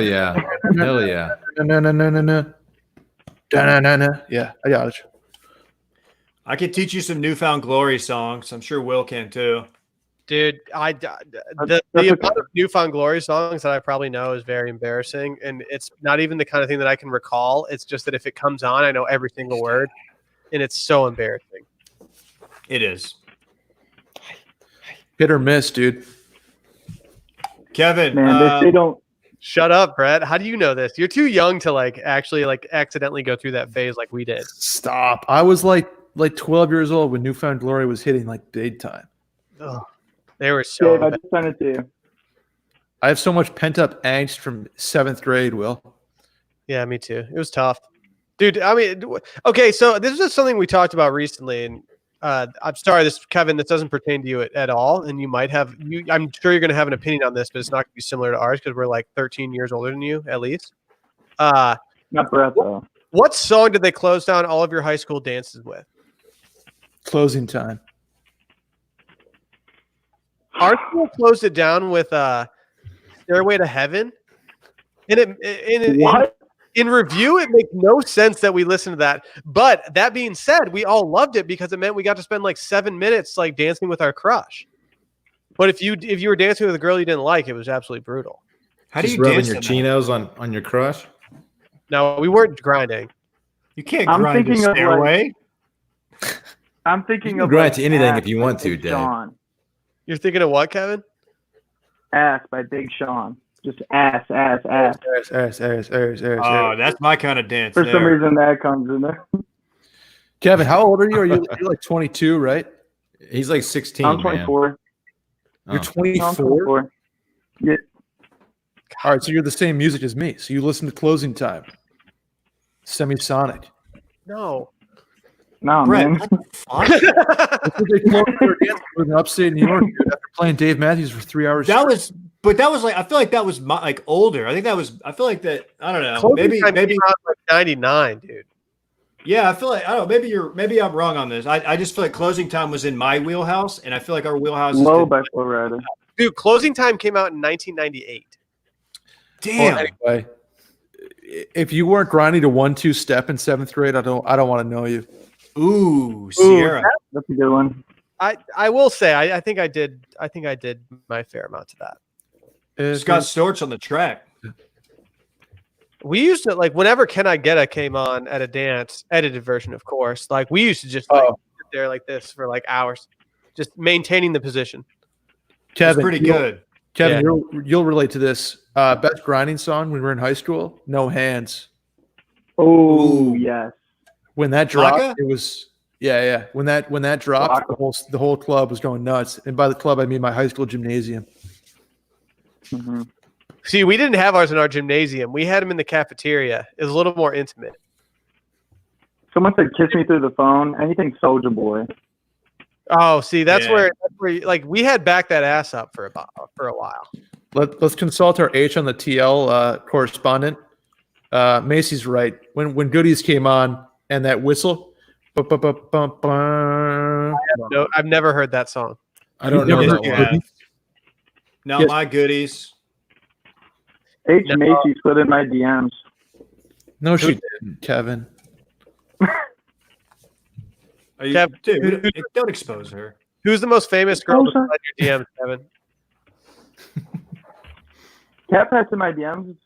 yeah. Hell yeah. Yeah, I got it. I could teach you some Newfound Glory songs. I'm sure Will can too. Dude, the amount of Newfound Glory songs that I probably know is very embarrassing, and it's not even the kind of thing that I can recall. It's just that if it comes on, I know every single word, and it's so embarrassing. It is. Hit or miss, dude. Kevin, Man, they don't. Shut up, Brett. How do you know this? You're too young to actually accidentally go through that phase like we did. Stop. I was like 12 years old when Newfound Glory was hitting big time. Ugh, they were so Dave, I bad. just sent it to you. I have so much pent up angst from 7th grade, Will. Yeah, me too. It was tough. Dude, I mean, okay, so this is just something we talked about recently, and I'm sorry, Kevin, this doesn't pertain to you at all, and you might have I'm sure you're going to have an opinion on this, but it's not going to be similar to ours because we're 13 years older than you at least. Not Brett though. What song did they close down all of your high school dances with? Closing time. Our school closed it down with Stairway to Heaven, and What? in review, it makes no sense that we listened to that. But that being said, we all loved it because it meant we got to spend 7 minutes dancing with our crush. But if you were dancing with a girl you didn't like, it was absolutely brutal. how do Just you rubbing dance your to that? chinos on your crush? No, we weren't grinding. You can't I'm grind a thinking of, stairway. I'm thinking You of can grind to anything Ass if you by want to, Big Dave. Sean. You're thinking of what, Kevin? Ass by Big Sean. Just ass. Oh, that's my kind of dance. For there. some reason, that comes in there. Kevin, how old are you? You're 22, right? He's 16. I'm man. 24. You're Oh. 24. No, I'm 24. Yeah. All right, so you're the same music as me. So you listen to Closing Time, Semisonic. No. No, Brett, man. what the fuck? That's what they closed their dance with in upstate New York dude, after playing Dave Matthews for 3 hours. that was I feel like that was older. I feel like that. I don't know. Closing Time Maybe. came out in 99, dude. Yeah, I feel like I don't know. Maybe I'm wrong on this. I just feel like Closing Time was in my wheelhouse, and I feel like our wheelhouse is Low by Flow Rider. Dude, Closing Time came out in 1998. damn. Well, anyway, if you weren't grinding to 1-2 step in 7th grade, I don't want to know you. Ooh, Sierra. That's a good one. I will say I think I did my fair amount to that. Scott Storch on the track. We used to like whenever Can I Get a came on at a dance, edited version, of course. Like we used to just like sit there like this for like hours, just maintaining the position. It's Kevin, pretty good. Kevin, you'll relate to this. Best grinding song when we were in high school. No Hands. Oh yes. When that dropped, Flocka? it was yeah. When that dropped, the whole club was going nuts. And by the club, I mean my high school gymnasium. Mm-hmm. See, we didn't have ours in our gymnasium. We had them in the cafeteria. It was a little more intimate. Someone said, "Kiss me through the phone." Anything Soulja Boy. Oh, see, that's where like we had backed that ass up for a while. Let's consult our H on the TL correspondent. Macy's right. When Goodies came on and that whistle, No, I've never heard that song. I don't know. Yes, that you one. have. Not Yes. my goodies. H No. Macy slid in my DMs. No, she didn't, Kevin. Are you, Kev, dude, don't expose her. Who's the most famous girl to slide your DMs, Kevin? Cat Pat's in my DMs.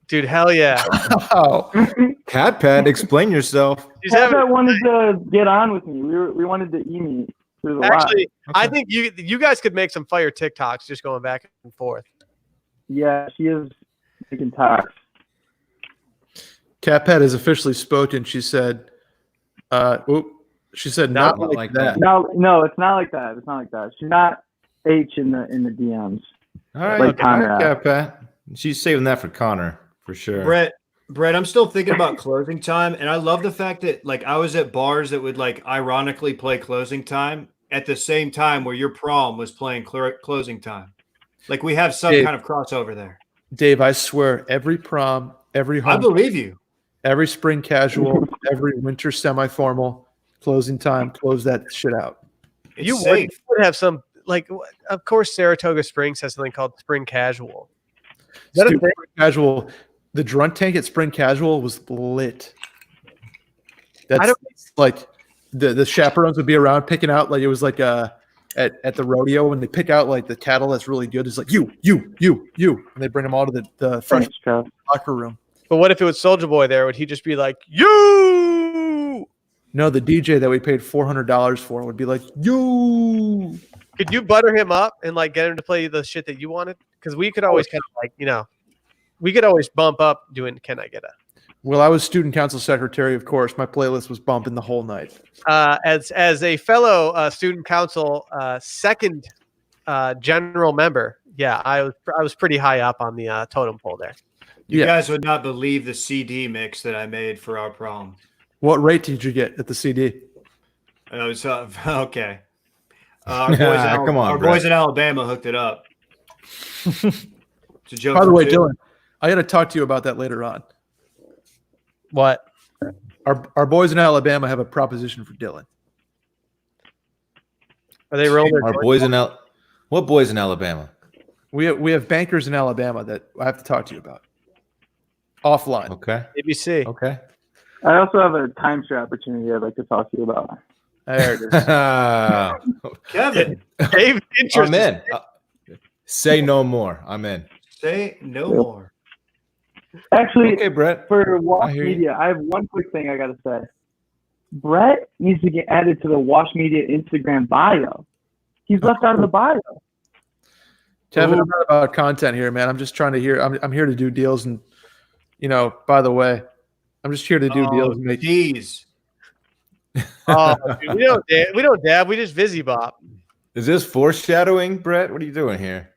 Dude, hell yeah. Oh, Cat Pat, explain yourself. She's Cat having, Pat wanted to get on with me. We wanted to e-me through the actually, live. I think you guys could make some fire TikToks just going back and forth. Yeah, she is making talks. Cat Pat has officially spoken. She said, she said not like that. No, it's not like that. It's not like that. She's not H in the DMs. All right, Like Connor okay, Cat Pat. She's saving that for Connor for sure. Brett, I'm still thinking about closing time, and I love the fact that like I was at bars that would like ironically play closing time at the same time where your prom was playing closing time. Like we have some kind of crossover there. Dave, I swear, every prom, every I believe you. every spring casual, every winter semi-formal, closing time, close that shit out. It's You safe. would have some like, of course, Saratoga Springs has something called Spring Casual. Is that a Dude, thing? Spring Casual, the drunk tank at Spring Casual was lit. That's like the chaperones would be around picking out like it was like at the rodeo when they pick out like the cattle that's really good. It's like you, and they bring them all to the fresh Thanks, Trev. locker room. But what if it was Soulja Boy there? Would he just be like, you? No, the DJ that we paid $400 for would be like, you. Could you butter him up and like get him to play the shit that you wanted? Because we could always kind of like, we could always bump up doing Can I Get a? Well, I was student council secretary, of course. My playlist was bumping the whole night. As a fellow student council second general member, yeah, I was pretty high up on the totem pole there. You guys would not believe the CD mix that I made for our prom. What rate did you get at the CD? And I was okay. Come on, our Brett. boys in Alabama hooked it up. It's a joke. By the way, too. Dylan, I got to talk to you about that later on. What? Our boys in Alabama have a proposition for Dylan. Are they rolling? Our boys in what boys in Alabama? We have bankers in Alabama that I have to talk to you about offline. Okay. ABC. Okay. I also have a timeshare opportunity I'd like to talk to you about. There it is. Kevin, Dave, I'm interesting. in. Say no more. I'm in. say no more. Actually, Okay, Brett. for Wash hear you. Media, I have one quick thing I got to say. Brett needs to get added to the Wash Media Instagram bio. He's left out of the bio. Kevin, I'm not about content here, man. I'm just trying to hear. I'm here to do deals, and by the way, I'm just here to do deals. And make, Jeez. Oh, dude, we don't dab. We just Vizzy Bop. Is this foreshadowing, Brett? What are you doing here?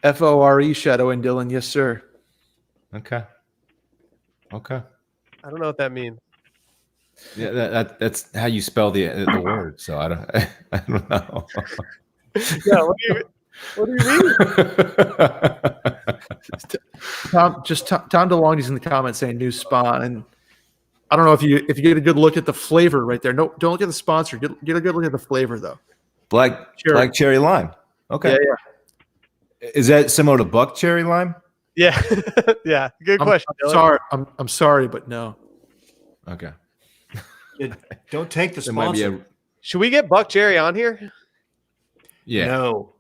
FORE shadowing Dylan, yes sir. Okay. Okay. I don't know what that means. Yeah, that's how you spell the word. So I don't know. Yeah, what do you mean? Tom DeLonghi's in the comments saying new spawn, and I don't know if you get a good look at the flavor right there. No, don't look at the sponsor. Get a good look at the flavor though. Black cherry lime. Okay. Yeah. Is that similar to buck cherry lime? Yeah, yeah. Good question. I'm Dylan. sorry. I'm sorry, but no. Okay. Don't take the There might be sponsor. Should we get Buck Jerry on here? yeah. No.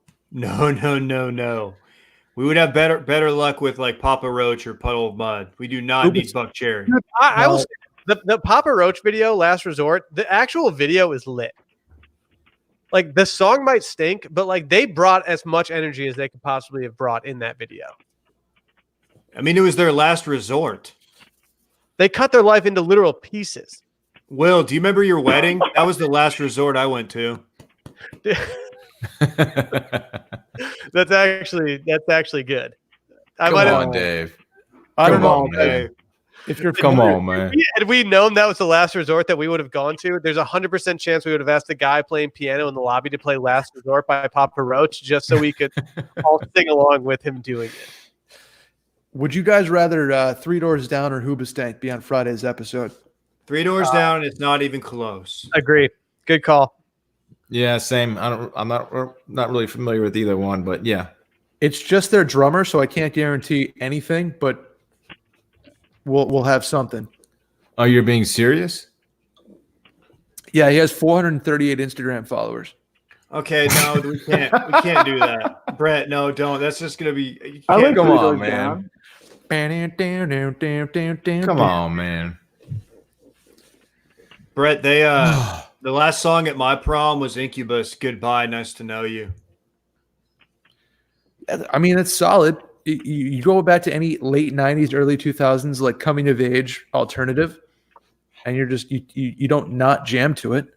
We would have better luck with like Papa Roach or Puddle of Mud. We do not need Buck Cherry. Dude, I will say the Papa Roach video, Last Resort, the actual video is lit. Like the song might stink, but like they brought as much energy as they could possibly have brought in that video. I mean, it was their last resort. They cut their life into literal pieces. Will, do you remember your wedding? That was the last resort I went to. That's actually good. Come on, Dave. I don't know, Dave. if you're Come on, man. Had we known that was the last resort that we would have gone to, there's 100% chance we would have asked the guy playing piano in the lobby to play Last Resort by Papa Roach just so we could all sing along with him doing it. Would you guys rather Three Doors Down or Hoobastank be on Friday's episode? Three Doors Down, it's not even close. Agree. Good call. Yeah, same. I'm not really familiar with either one, but yeah. It's just their drummer, so I can't guarantee anything, but we'll have something. Oh, you're being serious? Yeah, he has 438 Instagram followers. Okay, no, we can't do that. Brett, no, don't. That's just gonna be. You I like can't- Come Three on, Doors man. Down. Come on, man. Brett, they the last song at my prom was Incubus. Goodbye, nice to know you. I mean, it's solid. You go back to any late 90s, early 2000s, like coming of age alternative, and you're just you don't not jam to it.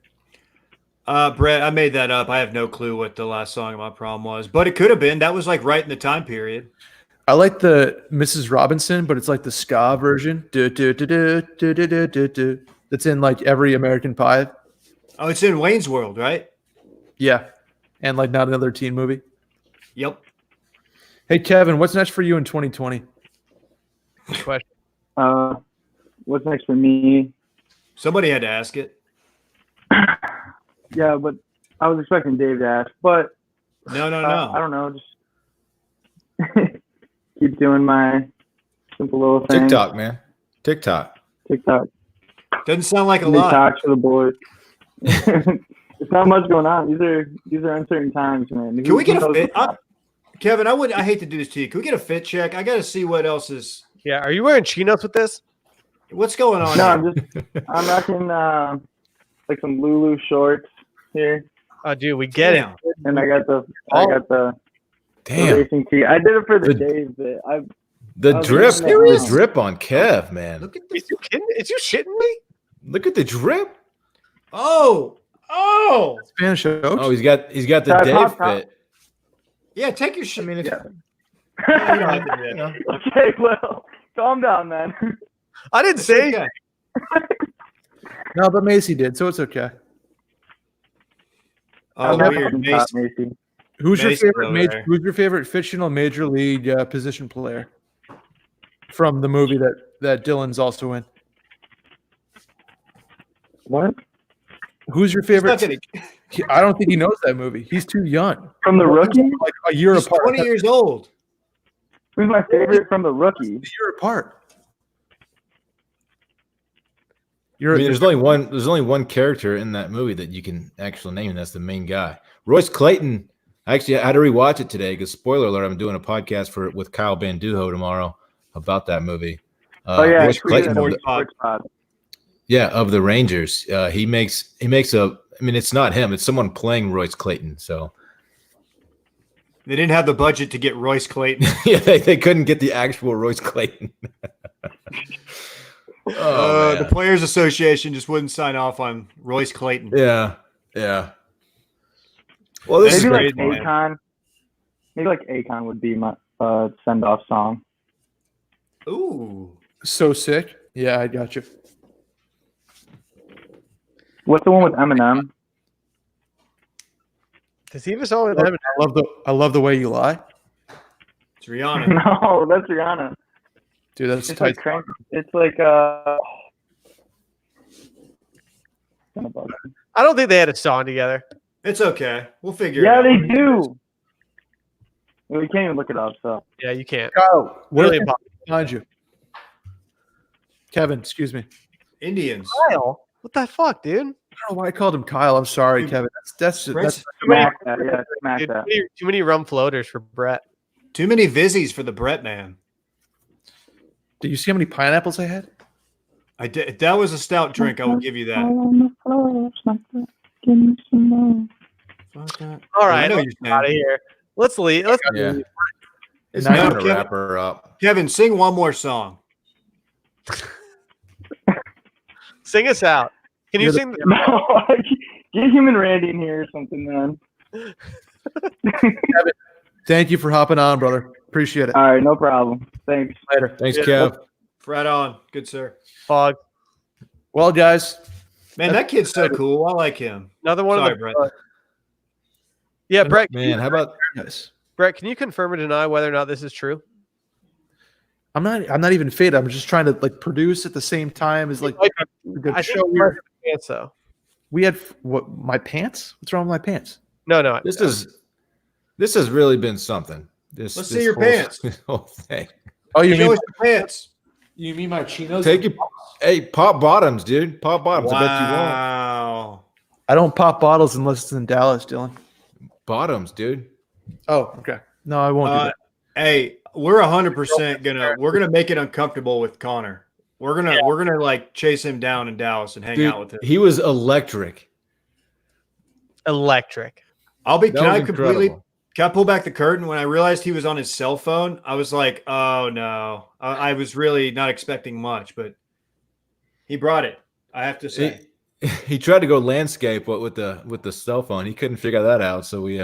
Brett, I made that up. I have no clue what the last song at my prom was, but it could have been. That was like right in the time period. I like the Mrs. Robinson, but it's like the ska version. That's in like every American Pie. Oh, it's in Wayne's World, right? Yeah, and like Not Another Teen Movie. Yep. Hey Kevin, what's next for you in 2020? Good question. What's next for me? Somebody had to ask it. Yeah, but I was expecting Dave to ask, but No. I don't know. Just keep doing my simple little thing. TikTok, man. TikTok. Doesn't sound like a Big lot. talks for the boys. There's not much going on. These are uncertain times, man. Can we get a Who knows fit? what's Kevin, I hate to do this to you. Can we get a fit check? I got to see what else is. Yeah, are you wearing chinos with this? What's going on? No, here? I'm rocking like some Lulu shorts here, Oh, dude, we get Damn. it. and I got the Damn. racing tee. I did it for the The- Dave bit. The was drip. looking at The drip on Kev, man. Look at Is this. you kidding? Is you shitting me? Look at the drip. Oh. Spanish Oaks? Oh, he's got the Top, Dave top. fit. Yeah, take your shit. I mean, if, You don't have to do you that. know, Okay, well, calm down, man. I didn't say Okay. No, but Macy did, so it's okay. Oh, I'm weird. fucking top, Macy. Who's your Mason favorite over major? there. Who's your favorite fictional major league position player from the movie that Dylan's also in? What? Who's your He's favorite? not gonna- I don't think he knows that movie. He's too young. From the rookie? Like a year He's apart. 20 years old. Who's my favorite from the rookie? A year apart. I mean, there's only one character in that movie that you can actually name, and that's the main guy. Royce Clayton. Actually, I had to rewatch it today because, spoiler alert, I'm doing a podcast with Kyle Banduho tomorrow about that movie. Oh yeah, Royce Clayton. Sports Of the Rangers. He makes a. I mean, it's not him. It's someone playing Royce Clayton. So They didn't have the budget to get Royce Clayton. yeah, they couldn't get the actual Royce Clayton. Oh, The man. Players Association just wouldn't sign off on Royce Clayton. Yeah. Well, this is Maybe great. like Akon. Maybe like Akon would be my send off song. Ooh. So sick. Yeah, I got you. What's the one with Eminem? Does he have a song with him? I love the way you lie, It's Rihanna. No, that's Rihanna. dude. That's It's tight. like crank. It's like I don't think they had a song together. It's okay. We'll figure yeah, it out. they do. We can't even look it up. So Yeah, you can't. Kyle, where Really can impossible. I find you? Kevin, excuse me. I Indians. Kyle, what the fuck, dude? don't know why I called him Kyle. I'm sorry, Kevin. That's Brett- that's smack that. Yeah, smack Dude, that. too many rum floaters for Brett. Too many Vizzies for the Brett man. Do you see how many pineapples I had? I did. That was a stout drink. I will give you that. Fuck that. All I right, know let's you're get out of saying. here. Let's leave. Let's Yeah. It's No, time to Kevin- wrap her up. Kevin, sing one more song. sing us out. Can you You're the- sing? No, get him and Randy in here or something, man. Thank you for hopping on, brother. Appreciate it. All right, no problem. Thanks. Later. Thanks, Yeah. Kev. Right on. Good sir. Fog. Well, guys, Man, that kid's so cool. I like him. Another one Sorry, of the. Brett. Yeah, Brett. Man, how about guys, Brett, can you confirm or deny whether or not this is true? I'm not even faded. I'm just trying to like produce at the same time as like a good I show. think Here. pants though. We had what? My pants? What's wrong with my pants? No. this has really been something. Let's This see your whole- pants. This whole thing. Oh, you Show mean us your pants. you mean my chinos? Take it. Hey, pop bottoms, dude. Pop bottoms. I bet you won't. Wow. I don't pop bottles unless it's in Dallas, Dylan. Bottoms, dude. Oh, okay. No, I won't do that. Hey, we're 100% gonna make it uncomfortable with Connor. We're gonna like chase him down in Dallas and hang Dude, out with him. he was electric. Electric. I'll be. That Can was I completely? incredible. Can I pull back the curtain? When I realized he was on his cell phone, I was like, "Oh no!" I was really not expecting much, but he brought it. I have to say. He tried to go landscape with the cell phone. He couldn't figure that out. So we,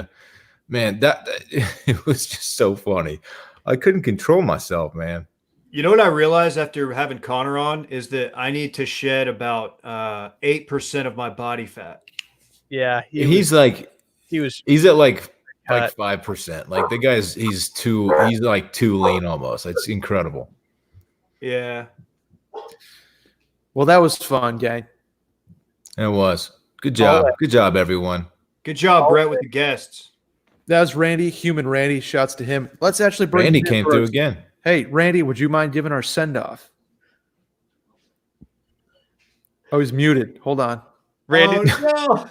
man, that it was just so funny. I couldn't control myself, man. You know what I realized after having Connor on is that I need to shed about 8% of my body fat. Yeah, He's was at like cut. 5%. Like the guy's he's like too lean almost. It's incredible. Yeah. Well, that was fun, gang. It was. Good job. Good job, everyone. Good job, Brett, with the guests. That was Randy, human Randy. Shouts to him. Let's actually bring Randy him in came for through our- again. Hey, Randy, would you mind giving our send off? Oh, he's muted. Hold on. Randy. Oh,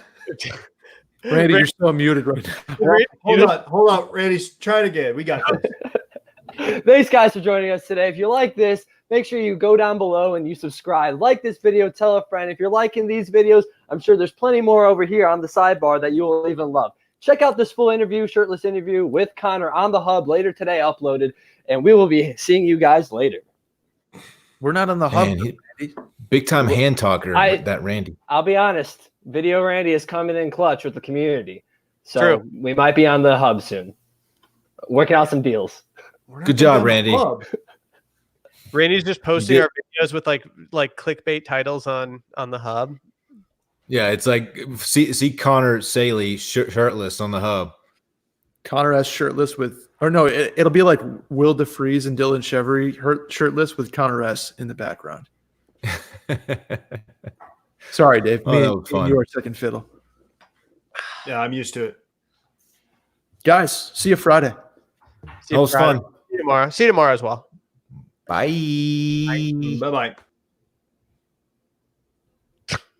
Randy, you're still muted right now. no. Hold on. Randy, try it again. We got this. Thanks, guys, for joining us today. If you like this, make sure you go down below and you subscribe. Like this video, tell a friend. If you're liking these videos, I'm sure there's plenty more over here on the sidebar that you will even love. Check out this full interview, shirtless interview with Connor on the Hub later today uploaded, and we will be seeing you guys later. We're not on the hub. Man, big time hand talker, I- that Randy. I'll be honest, Video Randy is coming in clutch with the community. So True. we might be on the Hub soon. Working out some deals. Good job, Randy. Randy's just posting did- our videos with like clickbait titles on the hub. Yeah, it's like see Connor Saley shirtless on the Hub. Connor S shirtless with, or no, it'll be like Will DeFreeze and Dylan Chevry shirtless with Connor S in the background. Sorry, Dave. Oh, Me that and was fun. you are second fiddle. Yeah, I'm used to it. Guys, see you Friday. See That was fun. See you tomorrow. See you tomorrow as well. Bye. Bye-bye.